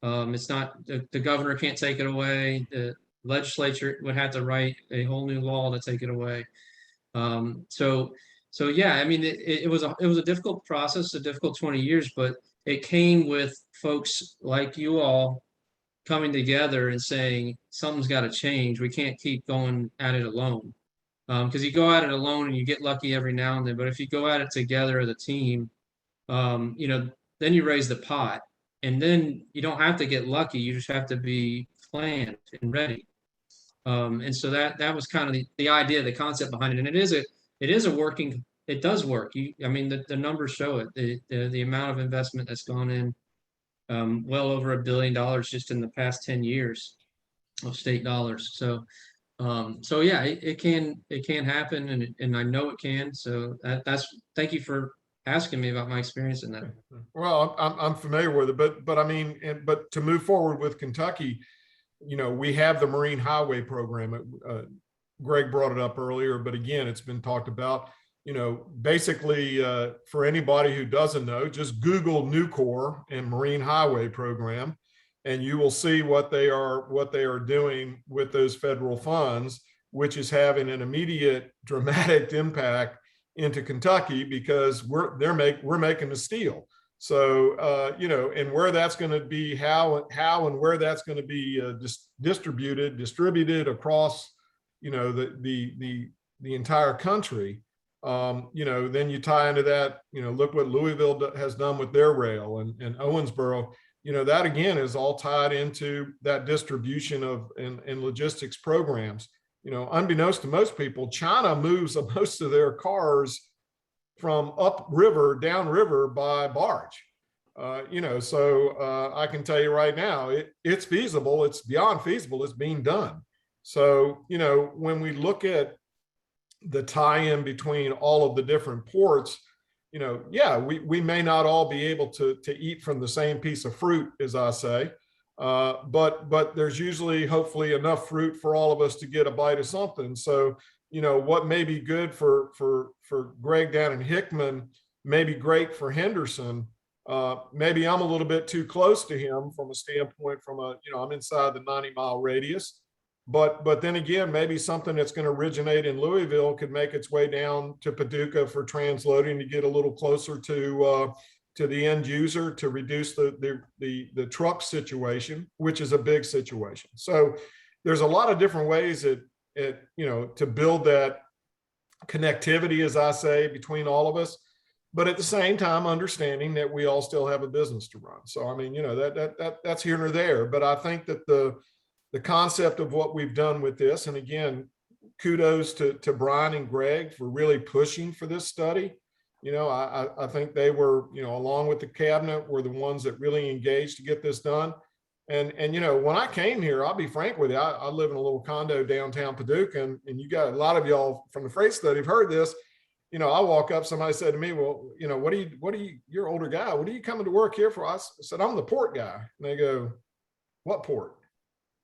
It's not, the governor can't take it away. The legislature would have to write a whole new law to take it away. So yeah, I mean, it was a difficult process, a difficult 20 years, but it came with folks like you all coming together and saying something's got to change. We can't keep going at it alone. Because you go at it alone and you get lucky every now and then, but if you go at it together as a team, then you raise the pot, and then you don't have to get lucky. You just have to be planned and ready. And so that was kind of the idea, the concept behind it. And it is a working, it does work. I mean, the numbers show it. The amount of investment that's gone in, well over $1 billion just in the past 10 years of state dollars. So yeah, it can happen, and I know it can. So thank you for asking me about my experience in that. Well, I'm familiar with it, but I mean, but to move forward with Kentucky, we have the Marine Highway Program. Greg brought it up earlier, but again, it's been talked about. Basically, for anybody who doesn't know, just Google Nucor and Marine Highway Program, and you will see what they are doing with those federal funds, which is having an immediate dramatic impact into Kentucky because we're making the steel. So and where that's going to be, how and where that's going to be distributed across the entire country. Then you tie into that. Look what Louisville has done with their rail, and Owensboro. That again is all tied into that distribution of and logistics programs. Unbeknownst to most people, China moves most of their cars from upriver, downriver by barge. So I can tell you right now, it's feasible. It's beyond feasible. It's being done. So, when we look at the tie-in between all of the different ports, we may not all be able to eat from the same piece of fruit, as I say, but there's usually, hopefully, enough fruit for all of us to get a bite of something. So, what may be good for Greg down in Hickman may be great for Henderson. Maybe I'm a little bit too close to him from a standpoint, I'm inside the 90-mile radius. But then again, maybe something that's going to originate in Louisville could make its way down to Paducah for transloading to get a little closer to the end user, to reduce the truck situation, which is a big situation. So there's a lot of different ways to build that connectivity, as I say, between all of us, but at the same time understanding that we all still have a business to run. So I mean, that's here nor there. But I think that the concept of what we've done with this, and again, kudos to Brian and Greg for really pushing for this study. I think they were, along with the cabinet, were the ones that really engaged to get this done. And when I came here, I'll be frank with you, I live in a little condo downtown Paducah, and you got a lot of y'all from the freight study have heard this. I walk up, somebody said to me, well, what are you, you're an older guy, what are you coming to work here for? I said, I'm the port guy. And they go, what port?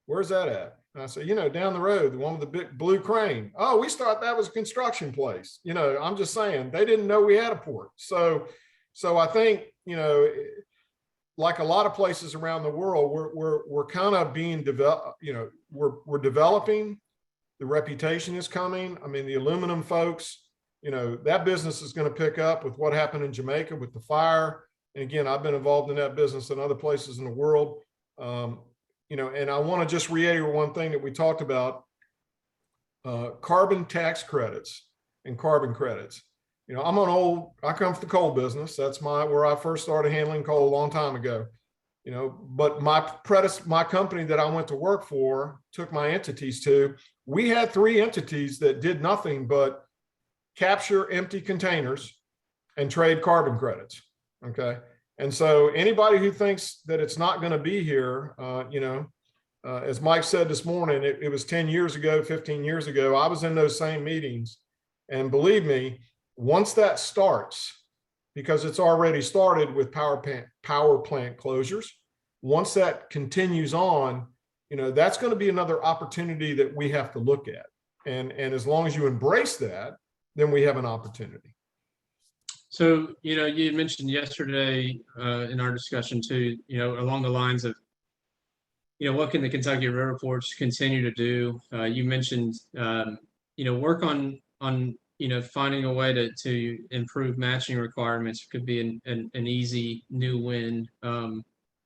Where's that at? And I said, down the road, the one with the big blue crane. Oh, we thought that was a construction place. I'm just saying, they didn't know we had a port. So I think, like a lot of places around the world, we're kind of being developed, we're developing, the reputation is coming. I mean, the aluminum folks, that business is going to pick up with what happened in Jamaica with the fire. And again, I've been involved in that business in other places in the world. And I want to just reiterate one thing that we talked about, carbon tax credits and carbon credits. I come from the coal business. That's where I first started handling coal a long time ago. But my company that I went to work for, took my entities to, we had 3 entities that did nothing but capture empty containers and trade carbon credits. Okay. And so anybody who thinks that it's not going to be here, as Mike said this morning, it was 10 years ago, 15 years ago, I was in those same meetings. And believe me, once that starts, because it's already started with power plant closures. Once that continues on, that's going to be another opportunity that we have to look at. And as long as you embrace that, then we have an opportunity. So, you mentioned yesterday in our discussion too, along the lines of, what can the Kentucky Riverports continue to do? You mentioned, work on finding a way to improve matching requirements could be an easy new win.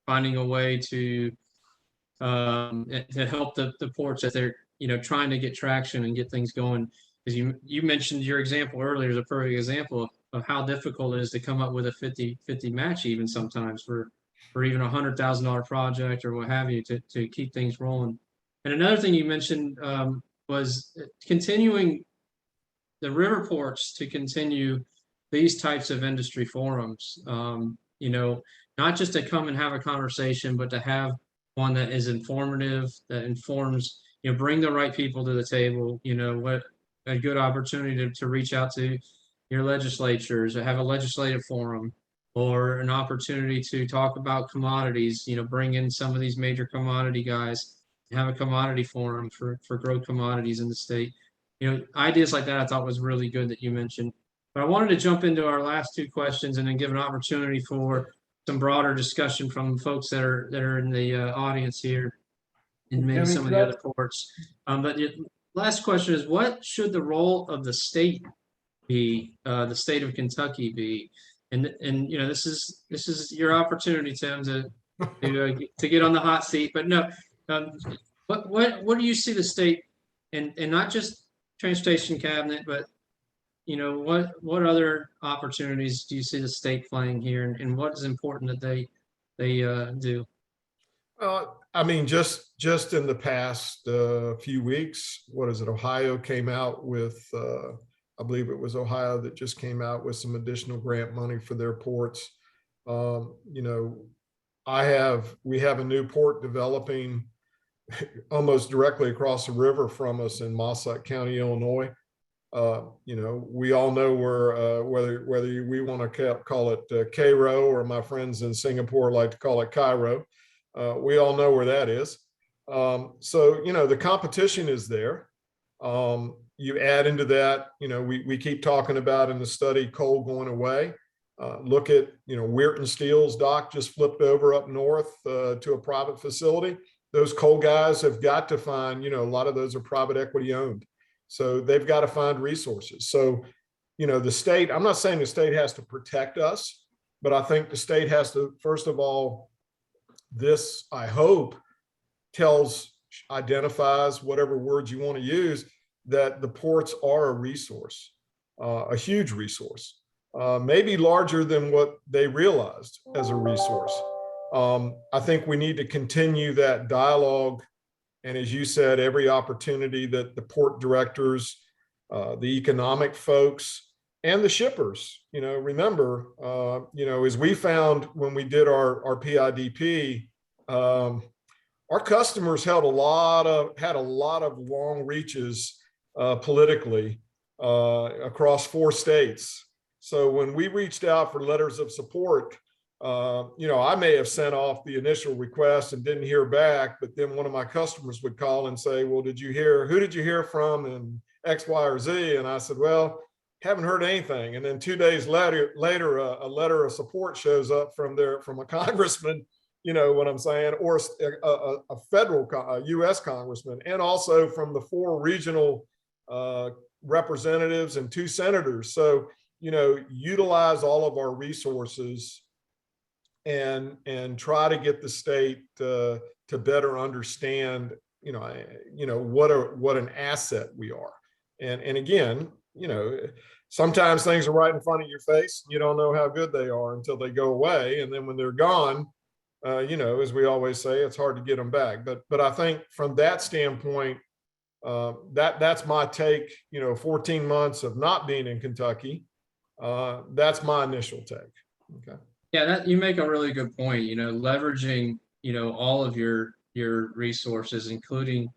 Finding a way to help the ports as they're trying to get traction and get things going. Because you mentioned your example earlier is a perfect example of how difficult it is to come up with a 50-50 match even sometimes for even $100,000 project or what have you to keep things rolling. And another thing you mentioned was continuing the Riverports to continue these types of industry forums. Not just to come and have a conversation, but to have one that is informative, that informs, bring the right people to the table, what a good opportunity to reach out to your legislatures, or have a legislative forum, or an opportunity to talk about commodities, bring in some of these major commodity guys, have a commodity forum for grow commodities in the state. Ideas like that I thought was really good that you mentioned. But I wanted to jump into our last two questions and then give an opportunity for some broader discussion from folks that are in the audience here and maybe some of the other ports. But the last question is, what should the role of the state be, the state of Kentucky be? And this is your opportunity, Tim, to get on the hot seat. But no, what do you see the state, and not just transportation cabinet, but what other opportunities do you see the state playing here, and what is important that they do? I mean, just in the past few weeks, what is it? Ohio came out with, I believe it was Ohio that just came out with some additional grant money for their ports. We have a new port developing almost directly across the river from us in Mossad County, Illinois. We all know whether we want to call it Cairo, or my friends in Singapore like to call it Cairo. We all know where that is. So the competition is there. You add into that, we keep talking about in the study coal going away. Look at Weirton Steel's dock just flipped over up north to a private facility. Those coal guys have got to find, a lot of those are private equity owned. So they've got to find resources. So, the state, I'm not saying the state has to protect us, but I think the state has to, first of all, this, I hope, identifies, whatever words you want to use, that the ports are a resource, a huge resource, maybe larger than what they realized as a resource. I think we need to continue that dialogue. And as you said, every opportunity that the port directors, the economic folks, and the shippers, remember, as we found when we did our PIDP, our customers had a lot of long reaches politically across 4 states. So when we reached out for letters of support, I may have sent off the initial request and didn't hear back, but then one of my customers would call and say, well, who did you hear from, and X, Y, or Z? And I said, well, haven't heard anything. And then 2 days later, a letter of support shows up from a congressman, you know what I'm saying, or a federal, U.S. congressman, and also from the 4 regional representatives and 2 senators. So, utilize all of our resources and try to get the state to better understand, what an asset we are. And again, sometimes things are right in front of your face. You don't know how good they are until they go away. And then when they're gone, as we always say, it's hard to get them back. But I think from that standpoint, that's my take. 14 months of not being in Kentucky. That's my initial take. Okay. Yeah, that you make a really good point. Leveraging all of your resources, including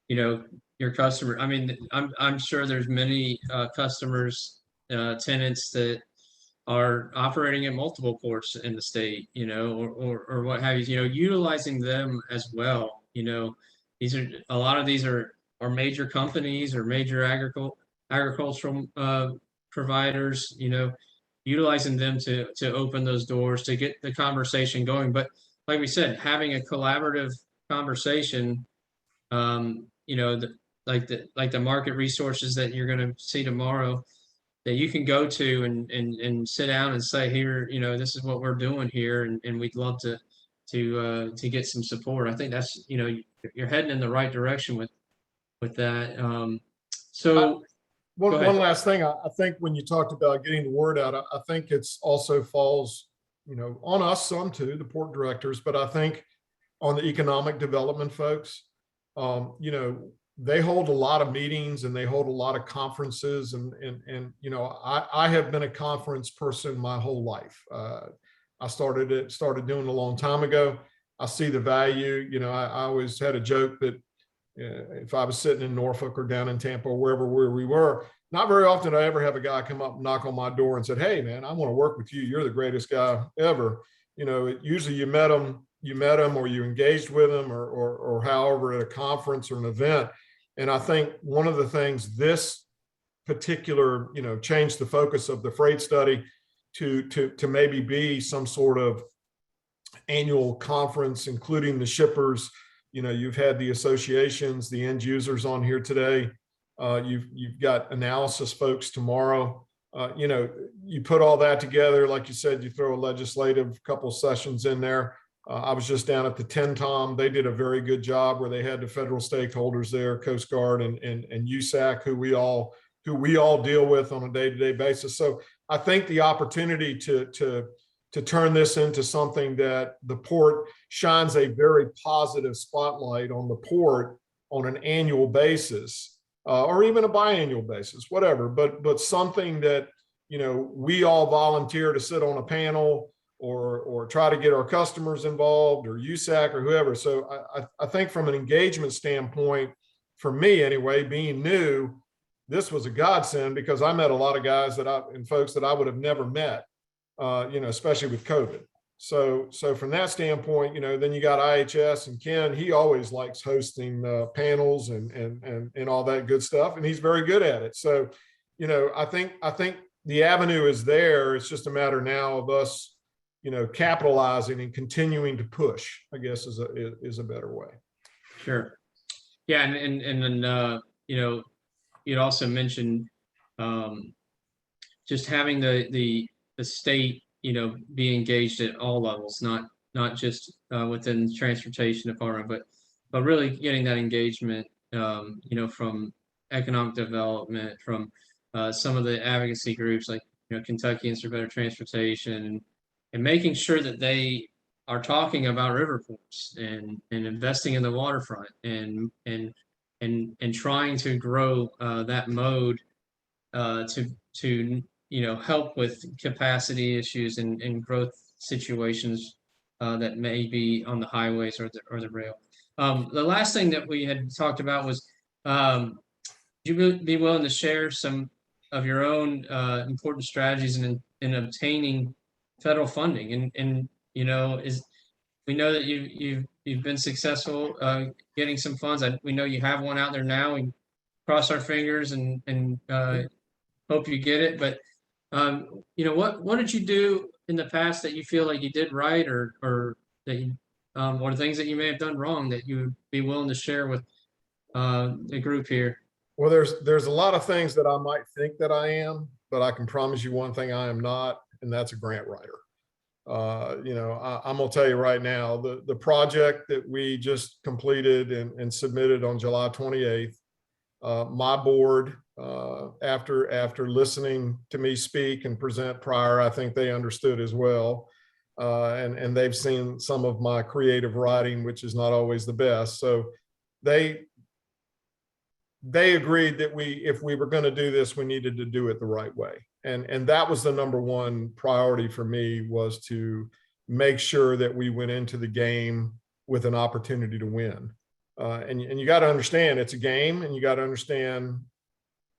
your customer. I mean, I'm sure there's many customers, tenants that are operating at multiple ports in the state, or what have you, utilizing them as well. These are a lot of these are major companies or major agricultural providers, utilizing them to open those doors to get the conversation going. But like we said, having a collaborative conversation, like the market resources that you're going to see tomorrow, that you can go to and sit down and say, here, this is what we're doing here, and we'd love to get some support. I think that's, you're heading in the right direction with that. So go One ahead. last thing, I think when you talked about getting the word out, I think it's also falls, on us some too, the port directors, but I think on the economic development folks, they hold a lot of meetings and they hold a lot of conferences, and I have been a conference person my whole life. I started doing it a long time ago. I see the value. I always had a joke that if I was sitting in Norfolk or down in Tampa or wherever we were, not very often did I ever have a guy come up and knock on my door and said, "Hey man, I want to work with you. You're the greatest guy ever." Usually you met them or you engaged with them or however at a conference or an event. And I think one of the things this particular, changed the focus of the freight study to maybe be some sort of annual conference, including the shippers. You've had the associations, the end users on here today. You've got analysis folks tomorrow. You put all that together, like you said, you throw a legislative couple sessions in there. I was just down at the 10-Tom. They did a very good job where they had the federal stakeholders there, Coast Guard and USAC, who we all deal with on a day-to-day basis. So I think the opportunity to turn this into something that the port shines a very positive spotlight on the port on an annual basis, or even a biannual basis, whatever, but something that, we all volunteer to sit on a panel or try to get our customers involved or USAC or whoever. So I think from an engagement standpoint, for me anyway, being new, this was a godsend because I met a lot of guys and folks that I would have never met, especially with COVID. So from that standpoint, then you got IHS and Ken. He always likes hosting panels and all that good stuff, and he's very good at it. So, I think the avenue is there. It's just a matter now of us, capitalizing and continuing to push, I guess is a better way. Sure. Yeah, and then you'd also mentioned just having the state, be engaged at all levels, not just within the transportation department, but really getting that engagement, from economic development, from some of the advocacy groups like Kentuckians for Better Transportation, and making sure that they are talking about riverports and investing in the waterfront and trying to grow that mode to help with capacity issues and growth situations that may be on the highways or the rail. The last thing that we had talked about was, would you be willing to share some of your own important strategies in obtaining federal funding? And we know that you've been successful getting some funds. We know you have one out there now. We cross our fingers and hope you get it. But what did you do in the past that you feel like you did right, or that you, or things that you may have done wrong that you would be willing to share with the group here? Well, there's a lot of things that I might think that I am, but I can promise you one thing I am not, and that's a grant writer. I'm gonna tell you right now, the project that we just completed and submitted on July 28th, my board, after listening to me speak and present prior, I think they understood as well. And they've seen some of my creative writing, which is not always the best. So they agreed that if we were going to do this, we needed to do it the right way. And that was the number one priority for me, was to make sure that we went into the game with an opportunity to win. And you got to understand it's a game, and you got to understand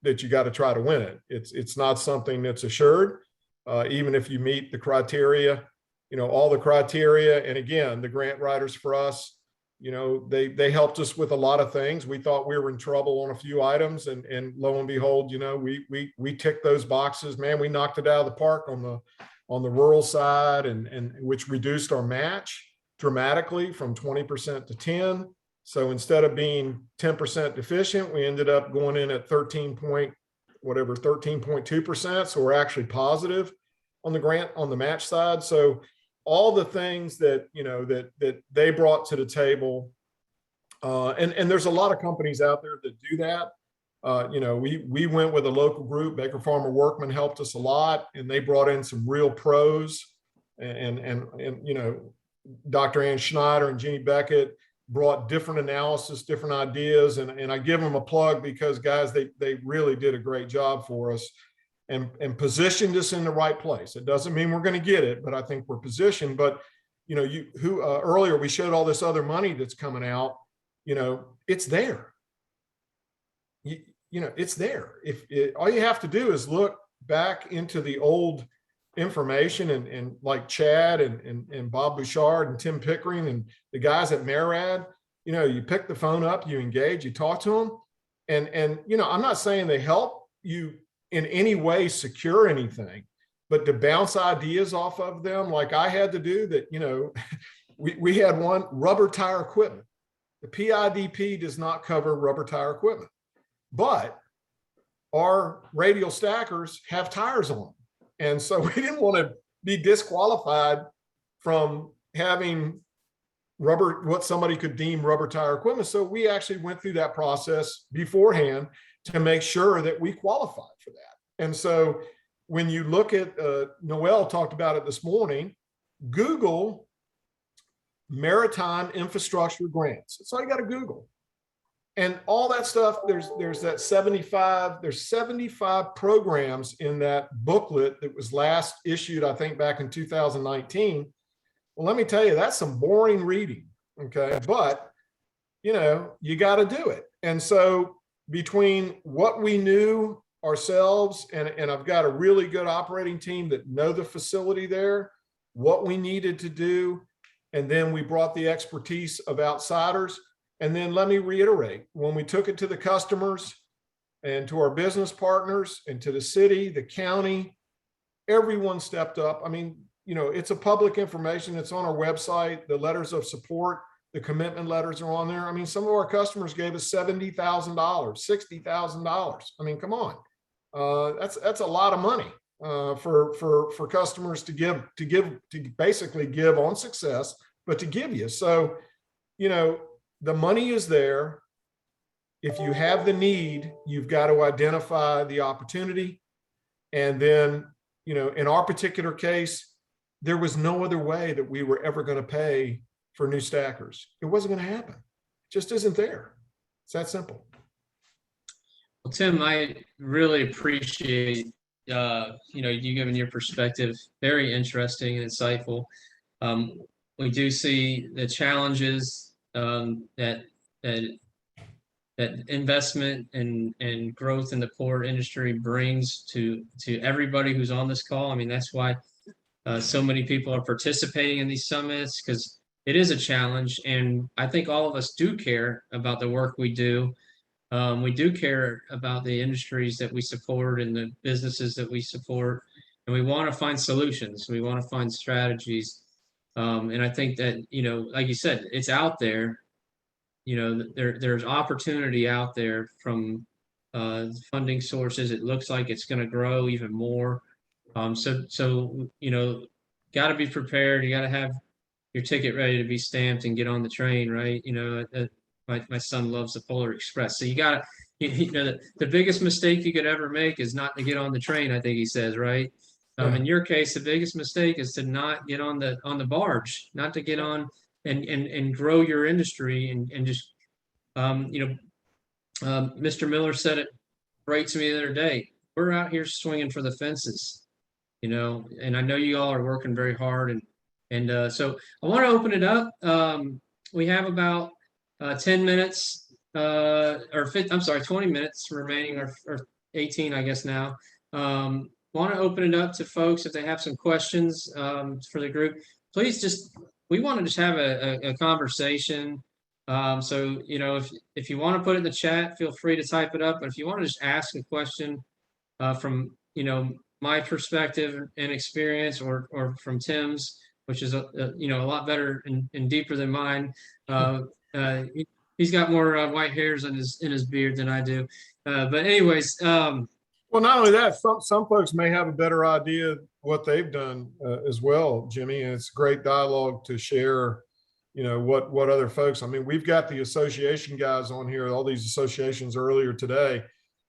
that you got to try to win it. It's not something that's assured. even if you meet the criteria, all the criteria. And again, the grant writers for us, they helped us with a lot of things. We thought we were in trouble on a few items, and lo and behold, we ticked those boxes. Man, we knocked it out of the park on the rural side, and which reduced our match dramatically from 20% to 10. So instead of being 10% deficient, we ended up going in at 13.2%. So we're actually positive on the grant on the match side. So all the things that that they brought to the table, and there's a lot of companies out there that do that. We went with a local group. Baker Farmer Workman helped us a lot, and they brought in some real pros. And Dr. Ann Schneider and Jeannie Beckett brought different analysis, different ideas, and I give them a plug because, guys, they really did a great job for us and positioned us in the right place. It doesn't mean we're going to get it, but I think we're positioned. But earlier we showed all this other money that's coming out. It's there. It's there. All you have to do is look back into the old information and like Chad and Bob Bouchard and Tim Pickering and the guys at Marad, you pick the phone up, you engage, you talk to them. And I'm not saying they help you in any way secure anything, but to bounce ideas off of them, like I had to do that, we had one rubber tire equipment. The PIDP does not cover rubber tire equipment, but our radial stackers have tires on them. And so we didn't want to be disqualified from having what somebody could deem rubber tire equipment. So we actually went through that process beforehand to make sure that we qualified for that. And so when you look at, Noel talked about it this morning, Google maritime infrastructure grants. That's all you got to Google. And all that stuff, there's 75 programs in that booklet that was last issued, I think, back in 2019. Well, let me tell you, that's some boring reading, okay? But, you got to do it. And so between what we knew ourselves, and I've got a really good operating team that know the facility there, what we needed to do, and then we brought the expertise of outsiders. And then let me reiterate, when we took it to the customers and to our business partners and to the city, the county, everyone stepped up. I mean, it's a public information. It's on our website. The letters of support, the commitment letters are on there. I mean, some of our customers gave us $70,000, $60,000. I mean, come on. That's a lot of money for customers to basically give on success, but to give you. So, the money is there. If you have the need, you've got to identify the opportunity. And then, in our particular case, there was no other way that we were ever going to pay for new stackers. It wasn't going to happen. It just isn't there. It's that simple. Well, Tim, I really appreciate you giving your perspective. Very interesting and insightful. We do see the challenges that investment and growth in the port industry brings to everybody who's on this call. I mean, that's why so many people are participating in these summits, because it is a challenge. And I think all of us do care about the work we do. We do care about the industries that we support and the businesses that we support. And we want to find solutions. We want to find strategies. And I think that, like you said, it's out there. There's opportunity out there from funding sources. It looks like it's going to grow even more. So got to be prepared. You got to have your ticket ready to be stamped and get on the train, right? My son loves the Polar Express. So you got to, the biggest mistake you could ever make is not to get on the train, I think he says, right? In your case, the biggest mistake is to not get on the barge, not to get on and grow your industry and just, Mr. Miller said it right to me the other day. We're out here swinging for the fences, and I know you all are working very hard. And so I want to open it up. We have about 10 minutes, 20 minutes remaining, or 18, I guess now. want to open it up to folks if they have some questions for the group. Please we want to just have a conversation. So, you know, if you want to put it in the chat, feel free to type it up. But if you want to just ask a question from, you know, my perspective and experience, or from Tim's, which is you know, a lot better and deeper than mine. He's got more white hairs in his beard than I do. But anyways, well, not only that, some folks may have a better idea what they've done as well, Jimmy. And it's great dialogue to share, you know, what other folks. I mean, we've got the association guys on here, all these associations earlier today.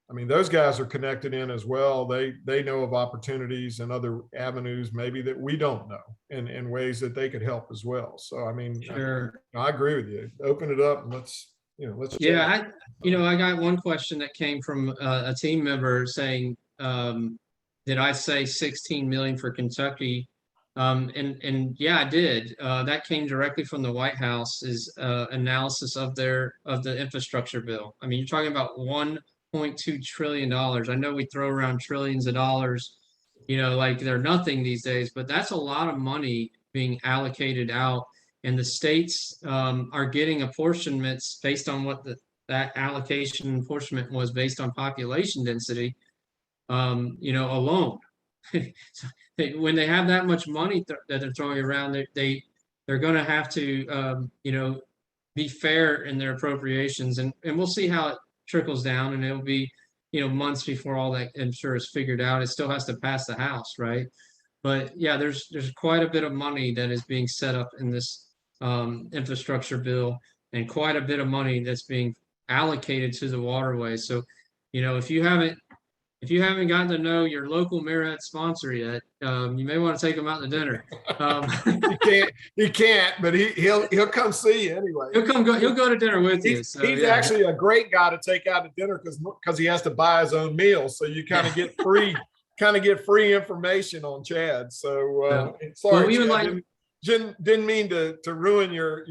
I mean, those guys are connected in as well. They know of opportunities and other avenues maybe that we don't know, and ways that they could help as well. So, I mean, sure. I agree with you. Open it up and let's yeah, chat. I got one question that came from a team member saying, did I say 16 million for Kentucky? And yeah, I did. That came directly from the White House's analysis of the infrastructure bill. I mean, you're talking about $1.2 trillion. I know we throw around trillions of dollars, you know, like they're nothing these days, but that's a lot of money being allocated out, and the states are getting apportionments based on what that allocation apportionment was based on population density, you know, alone. So when they have that much money that they're throwing around, they're going to have to, you know, be fair in their appropriations, and we'll see how it trickles down, and it'll be, you know, months before all that, I'm sure, is figured out. It still has to pass the House, right? But yeah, there's quite a bit of money that is being set up in this infrastructure bill, and quite a bit of money that's being allocated to the waterway. So, you know, if you haven't gotten to know your local Marriott sponsor yet, you may want to take them out to dinner. You can't, but he'll come see you anyway. He'll go to dinner with you. So, he's actually a great guy to take out to dinner because he has to buy his own meals. So you kind of get free information on Chad. So sorry, well, Chad, didn't mean to ruin your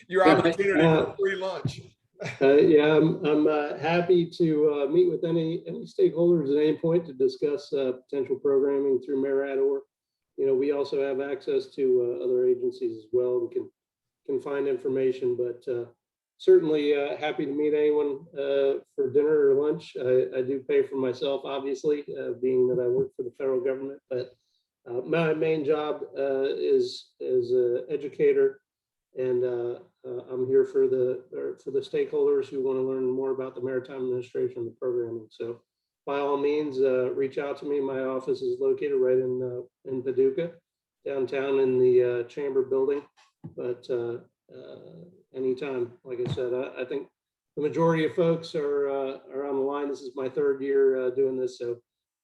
your opportunity for free lunch. Yeah, I'm happy to meet with any stakeholders at any point to discuss potential programming through Marriott, or, you know, we also have access to other agencies as well. We can find information, but certainly happy to meet anyone for dinner or lunch. I do pay for myself, obviously, being that I work for the federal government, but my main job is an educator, and I'm here for the stakeholders who want to learn more about the Maritime Administration and the programming. So by all means, reach out to me. My office is located right in Paducah, downtown in the Chamber building. But anytime, like I said, I think the majority of folks are on the line. This is my third year doing this, so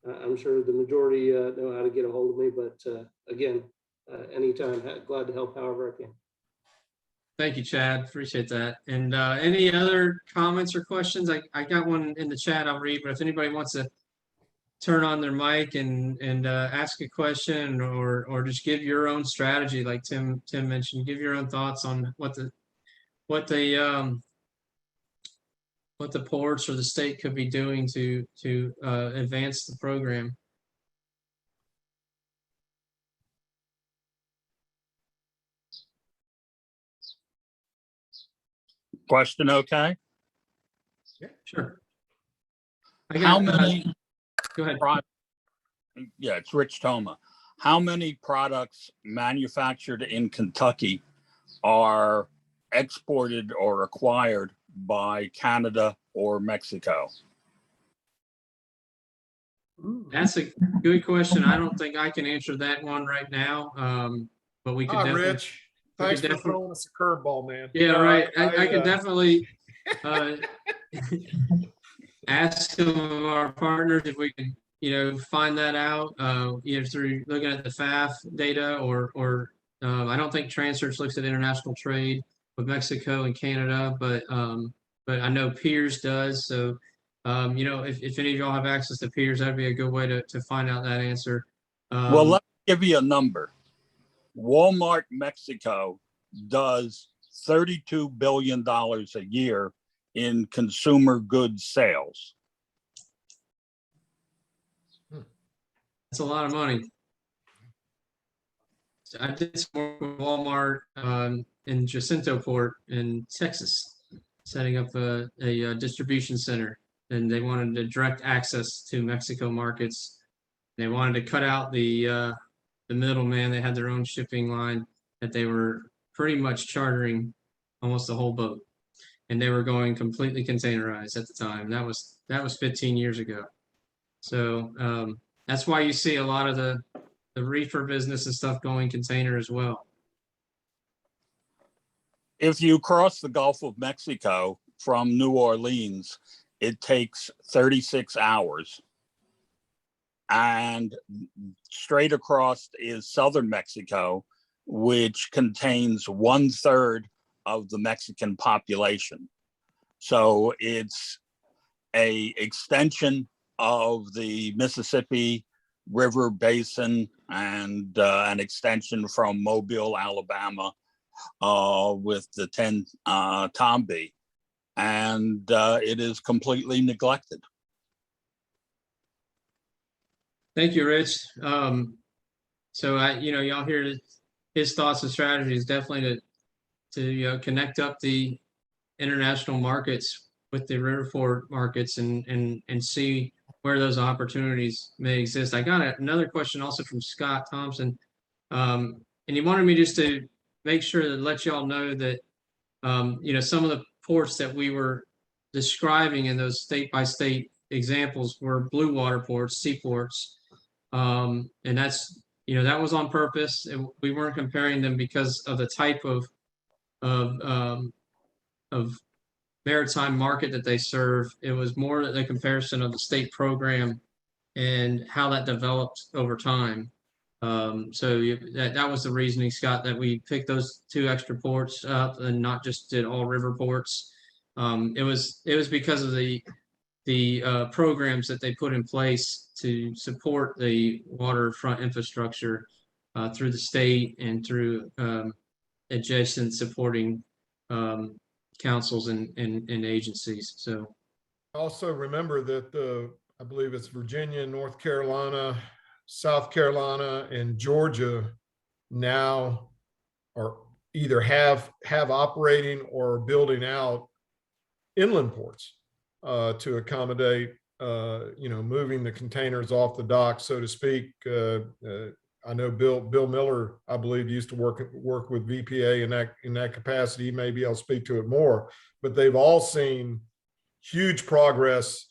I'm sure the majority know how to get a hold of me. But again, anytime, glad to help however I can. Thank you, Chad. Appreciate that. And any other comments or questions? I got one in the chat I'll read, but if anybody wants to turn on their mic and ask a question, or just give your own strategy, like Tim mentioned, give your own thoughts on what the ports or the state could be doing to advance the program. Question, okay? Yeah, sure. How many? Go ahead. Yeah, it's Rich Toma. How many products manufactured in Kentucky are exported or acquired by Canada or Mexico? That's a good question. I don't think I can answer that one right now, but we could definitely. Rich. Thanks for throwing us a curveball, man. Yeah, right. I could definitely ask some of our partners if we can, you know, find that out, either through looking at the FAF data, or I don't think Transearch looks at international trade with Mexico and Canada, but I know Piers does. So, you know, if any of y'all have access to Piers, that'd be a good way to find out that answer. Well, let me give you a number. Walmart Mexico does $32 billion a year in consumer goods sales. That's a lot of money. So I did some work with Walmart in Jacinto Port in Texas, setting up a distribution center, and they wanted to direct access to Mexico markets. They wanted to cut out the middleman. They had their own shipping line that they were pretty much chartering almost the whole boat, and they were going completely containerized at the time. That was 15 years ago. So that's why you see a lot of the reefer business and stuff going container as well. If you cross the Gulf of Mexico from New Orleans, it takes 36 hours. And straight across is southern Mexico, which contains 1/3 of the Mexican population. So it's a extension of the Mississippi River Basin and an extension from Mobile, Alabama, with the 10 Tomby, and it is completely neglected. Thank you, Rich. So y'all hear his thoughts and strategies. Definitely to connect up the international markets with the Riverport markets and see where those opportunities may exist. I got another question also from Scott Thompson, and he wanted me just to make sure to let y'all know that some of the ports that we were describing in those state by state examples were blue water ports, seaports, and that's that was on purpose. We weren't comparing them because of the type of maritime market that they serve. It was more the comparison of the state program and how that developed over time. So that was the reasoning, Scott, that we picked those 2 extra ports up and not just did all river ports. It was because of the programs that they put in place to support the waterfront infrastructure through the state and through adjacent supporting councils and agencies. So also remember that I believe it's Virginia, North Carolina, South Carolina, and Georgia now are either have operating or building out inland ports to accommodate moving the containers off the dock, so to speak. I know Bill Miller, I believe, used to work with VPA in that capacity. Maybe I'll speak to it more, but they've all seen huge progress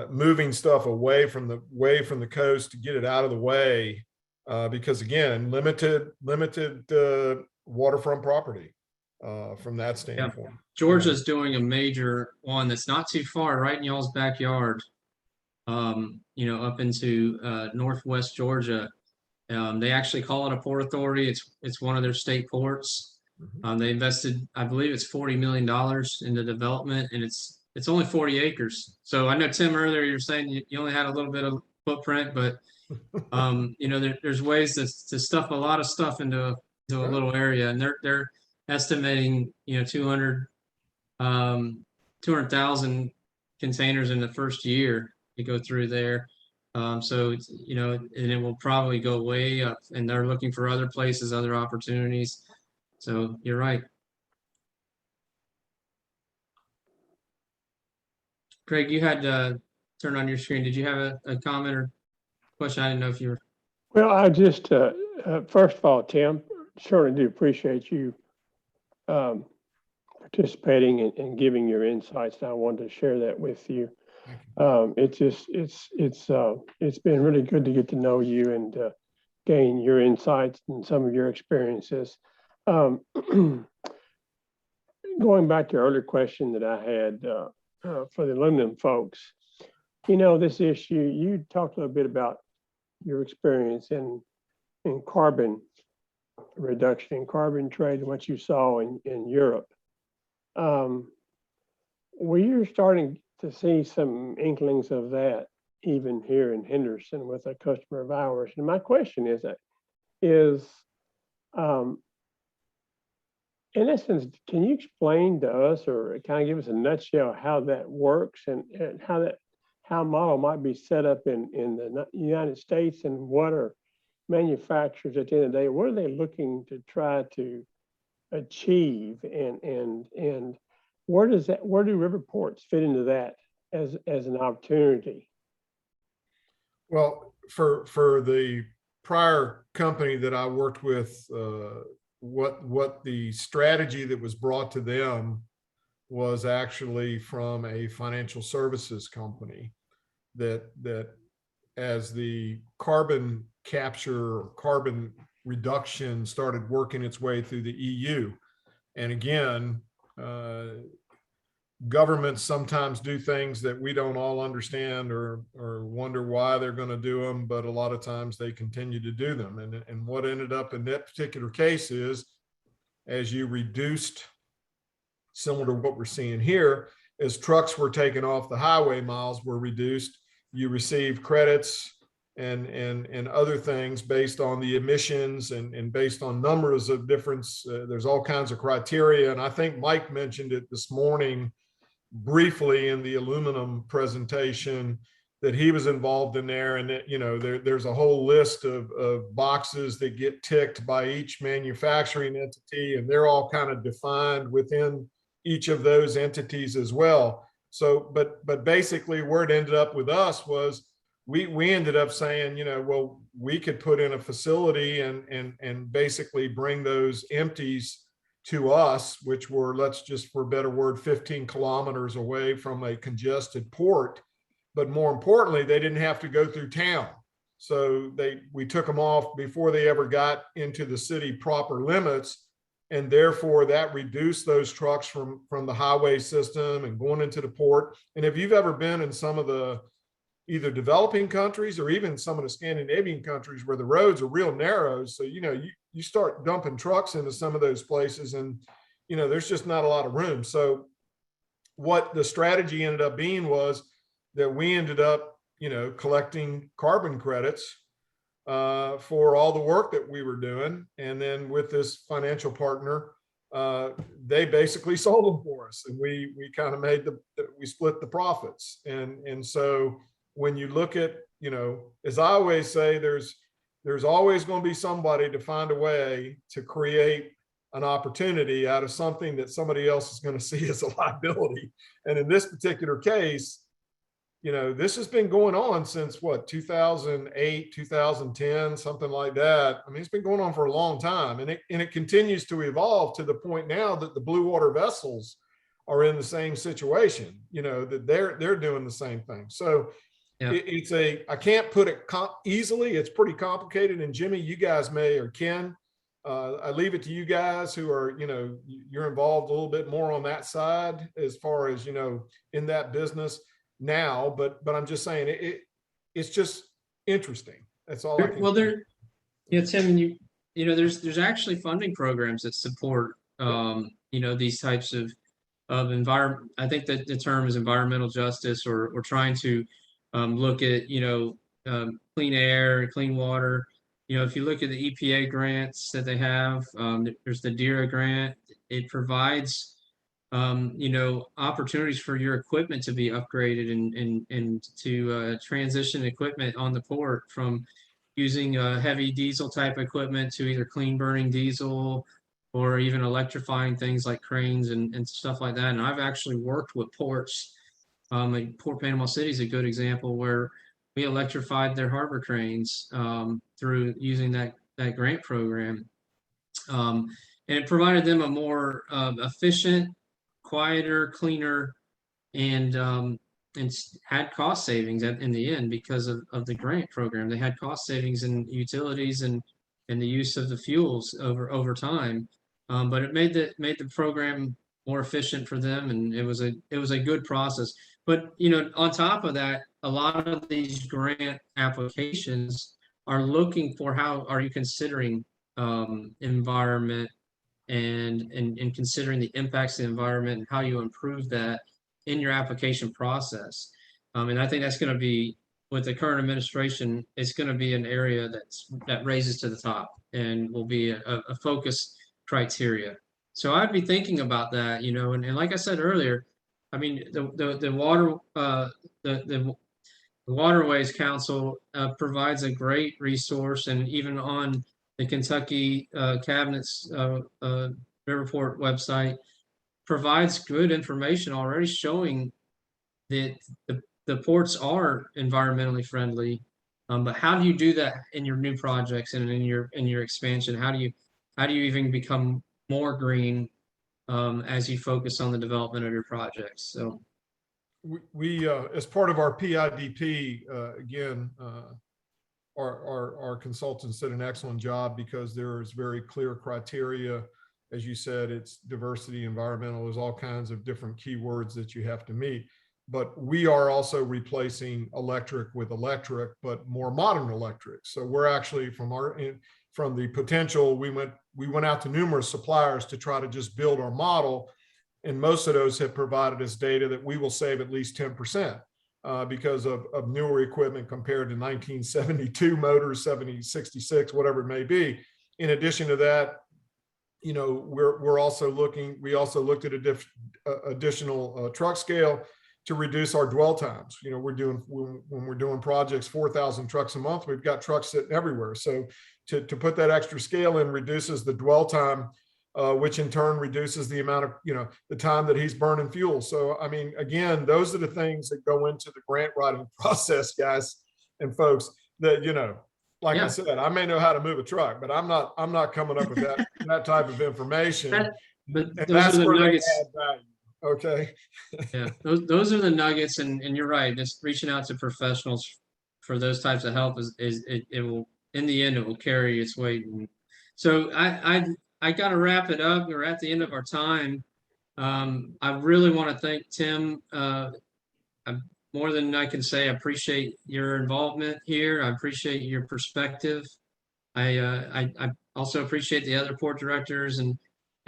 moving stuff away from the coast to get it out of the way, because again, limited waterfront property from that standpoint. Yeah. Georgia's doing a major one that's not too far, right in y'all's backyard. Up into northwest Georgia. They actually call it a port authority. It's one of their state ports. They invested, I believe it's $40 million in the development, and it's only 40 acres. So I know, Tim, earlier you were saying you only had a little bit of footprint, but there's ways to stuff a lot of stuff into a little area, and they're estimating 200,000 containers in the first year to go through there. So and it will probably go way up, and they're looking for other places, other opportunities. So you're right. Craig, you had turned on your screen. Did you have a comment or question? I didn't know if you were. Well, I just, first of all, Tim, certainly do appreciate you participating and giving your insights. And I wanted to share that with you. It's been really good to get to know you and gain your insights and some of your experiences. Going back to the earlier question that I had for the aluminum folks, this issue, you talked a little bit about your experience in carbon reduction and carbon trade and what you saw in Europe. We're starting to see some inklings of that even here in Henderson with a customer of ours. And my question is in essence, can you explain to us or kind of give us a nutshell how that works and how how a model might be set up in the United States, and what are manufacturers at the end of the day, what are they looking to try to achieve, and where do Riverports fit into that as an opportunity? Well, for the prior company that I worked with, what the strategy that was brought to them was actually from a financial services company that as the carbon capture or carbon reduction started working its way through the EU. And again, governments sometimes do things that we don't all understand or wonder why they're going to do them, but a lot of times they continue to do them. And what ended up in that particular case is, as you reduced, similar to what we're seeing here, as trucks were taken off the highway, miles were reduced, you received credits and other things based on the emissions and based on numbers of difference. There's all kinds of criteria. And I think Mike mentioned it this morning briefly in the aluminum presentation that he was involved in there. And that, you know, there's a whole list of boxes that get ticked by each manufacturing entity, and they're all kind of defined within each of those entities as well. So, but basically where it ended up with us was we ended up saying, you know, well, we could put in a facility and basically bring those empties to us, which were, let's just for a better word, 15 kilometers away from a congested port. But more importantly, they didn't have to go through town. So we took them off before they ever got into the city proper limits. And therefore that reduced those trucks from the highway system and going into the port. And if you've ever been in some of the either developing countries or even some of the Scandinavian countries where the roads are real narrow, so, you know, you start dumping trucks into some of those places and, you know, there's just not a lot of room. So what the strategy ended up being was that we ended up, you know, collecting carbon credits for all the work that we were doing. And then with this financial partner, they basically sold them for us, and we kind of we split the profits. And so when you look at, you know, as I always say, there's always going to be somebody to find a way to create an opportunity out of something that somebody else is going to see as a liability. And in this particular case, you know, this has been going on since what, 2008, 2010, something like that. I mean, it's been going on for a long time, and it continues to evolve to the point now that the blue water vessels are in the same situation, you know, that they're doing the same thing. So yeah. I can't put it easily. It's pretty complicated. And Jimmy, you guys may, or Ken, I leave it to you guys who are, you know, you're involved a little bit more on that side as far as, you know, in that business now, but I'm just saying it's just interesting. That's all I can. Well, yeah, Tim, you know, there's actually funding programs that support, you know, these types of environment. I think that the term is environmental justice, or trying to look at, you know, clean air and clean water. You know, if you look at the EPA grants that they have, there's the DERA grant. It provides, you know, opportunities for your equipment to be upgraded and to transition equipment on the port from using heavy diesel type equipment to either clean burning diesel or even electrifying things like cranes and stuff like that. And I've actually worked with ports. Like Port Panama City is a good example where we electrified their harbor cranes through using that grant program. And it provided them a more efficient, quieter, cleaner, and had cost savings in the end because of the grant program. They had cost savings in utilities and the use of the fuels over time. But it made the program more efficient for them, and it was a good process. But, you know, on top of that, a lot of these grant applications are looking for how are you considering environment and considering the impacts of the environment and how you improve that in your application process. And I think that's going to be, with the current administration, it's going to be an area that raises to the top and will be a focus criteria. So I'd be thinking about that, you know, and like I said earlier, I mean, the water, the Waterways Council provides a great resource, and even on the Kentucky Cabinet's Riverport website provides good information already showing that the ports are environmentally friendly. But how do you do that in your new projects and in your expansion? How do you even become more green as you focus on the development of your projects? So we as part of our PIDP, again, our consultants did an excellent job because there is very clear criteria. As you said, it's diversity, environmental, there's all kinds of different keywords that you have to meet. But we are also replacing electric with electric, but more modern electric. So we're actually from the potential, we went out to numerous suppliers to try to just build our model. And most of those have provided us data that we will save at least 10% because of newer equipment compared to 1972 motors, 66, whatever it may be. In addition to that, you know, we also looked at additional truck scale to reduce our dwell times. You know, when we're doing projects, 4,000 trucks a month, we've got trucks sitting everywhere. So to put that extra scale in reduces the dwell time, which in turn reduces the amount of, you know, the time that he's burning fuel. So, I mean, again, those are the things that go into the grant writing process, guys and folks, that, you know, like I said, I may know how to move a truck, but I'm not coming up with that type of information. But those that's are the where nuggets. they add value. Okay. Yeah, those are the nuggets, and you're right. Just reaching out to professionals for those types of help it will, in the end, it will carry its weight. And so I got to wrap it up. We're at the end of our time. I really want to thank Tim. More than I can say, I appreciate your involvement here. I appreciate your perspective. I also appreciate the other port directors and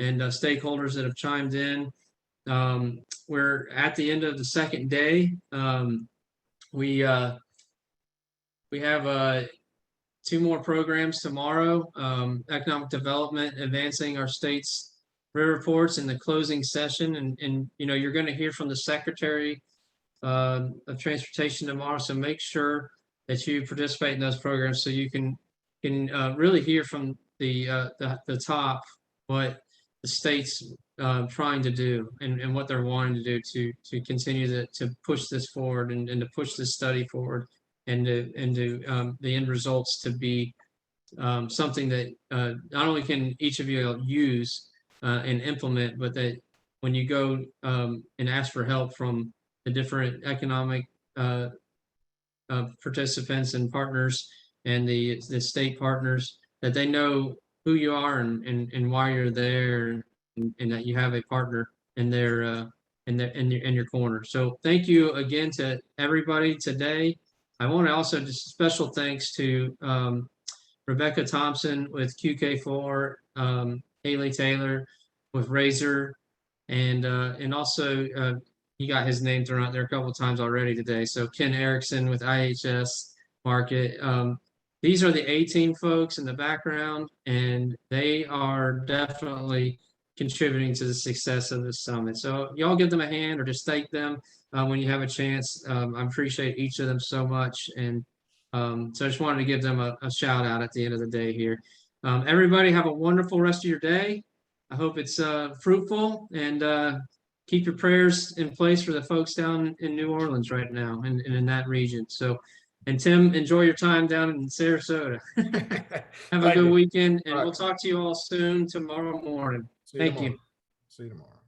stakeholders that have chimed in. We're at the end of the second day. We have 2 more programs tomorrow. Economic development, advancing our state's riverports in the closing session, and you know, you're going to hear from the Secretary of Transportation tomorrow. So make sure that you participate in those programs so you can really hear from the top what the state's trying to do and what they're wanting to do to continue to push this forward and to push this study forward and to the end results to be something that not only can each of you use and implement, but that when you go and ask for help from the different economic participants and partners and the state partners, that they know who you are and why you're there, and that you have a partner in your corner. So thank you again to everybody today. I want to also just special thanks to Rebecca Thompson with QK4, Haley Taylor with Razor, and also he got his name thrown out there a couple of times already today. So Ken Erickson with IHS Market. These are the A-team folks in the background, and they are definitely contributing to the success of this summit. So y'all give them a hand or just thank them when you have a chance. I appreciate each of them so much. And so I just wanted to give them a shout out at the end of the day here. Everybody have a wonderful rest of your day. I hope it's fruitful, and keep your prayers in place for the folks down in New Orleans right now and in that region. So, and Tim, enjoy your time down in Sarasota. Have a good weekend, and we'll talk to you all soon tomorrow morning. Thank you. See you tomorrow.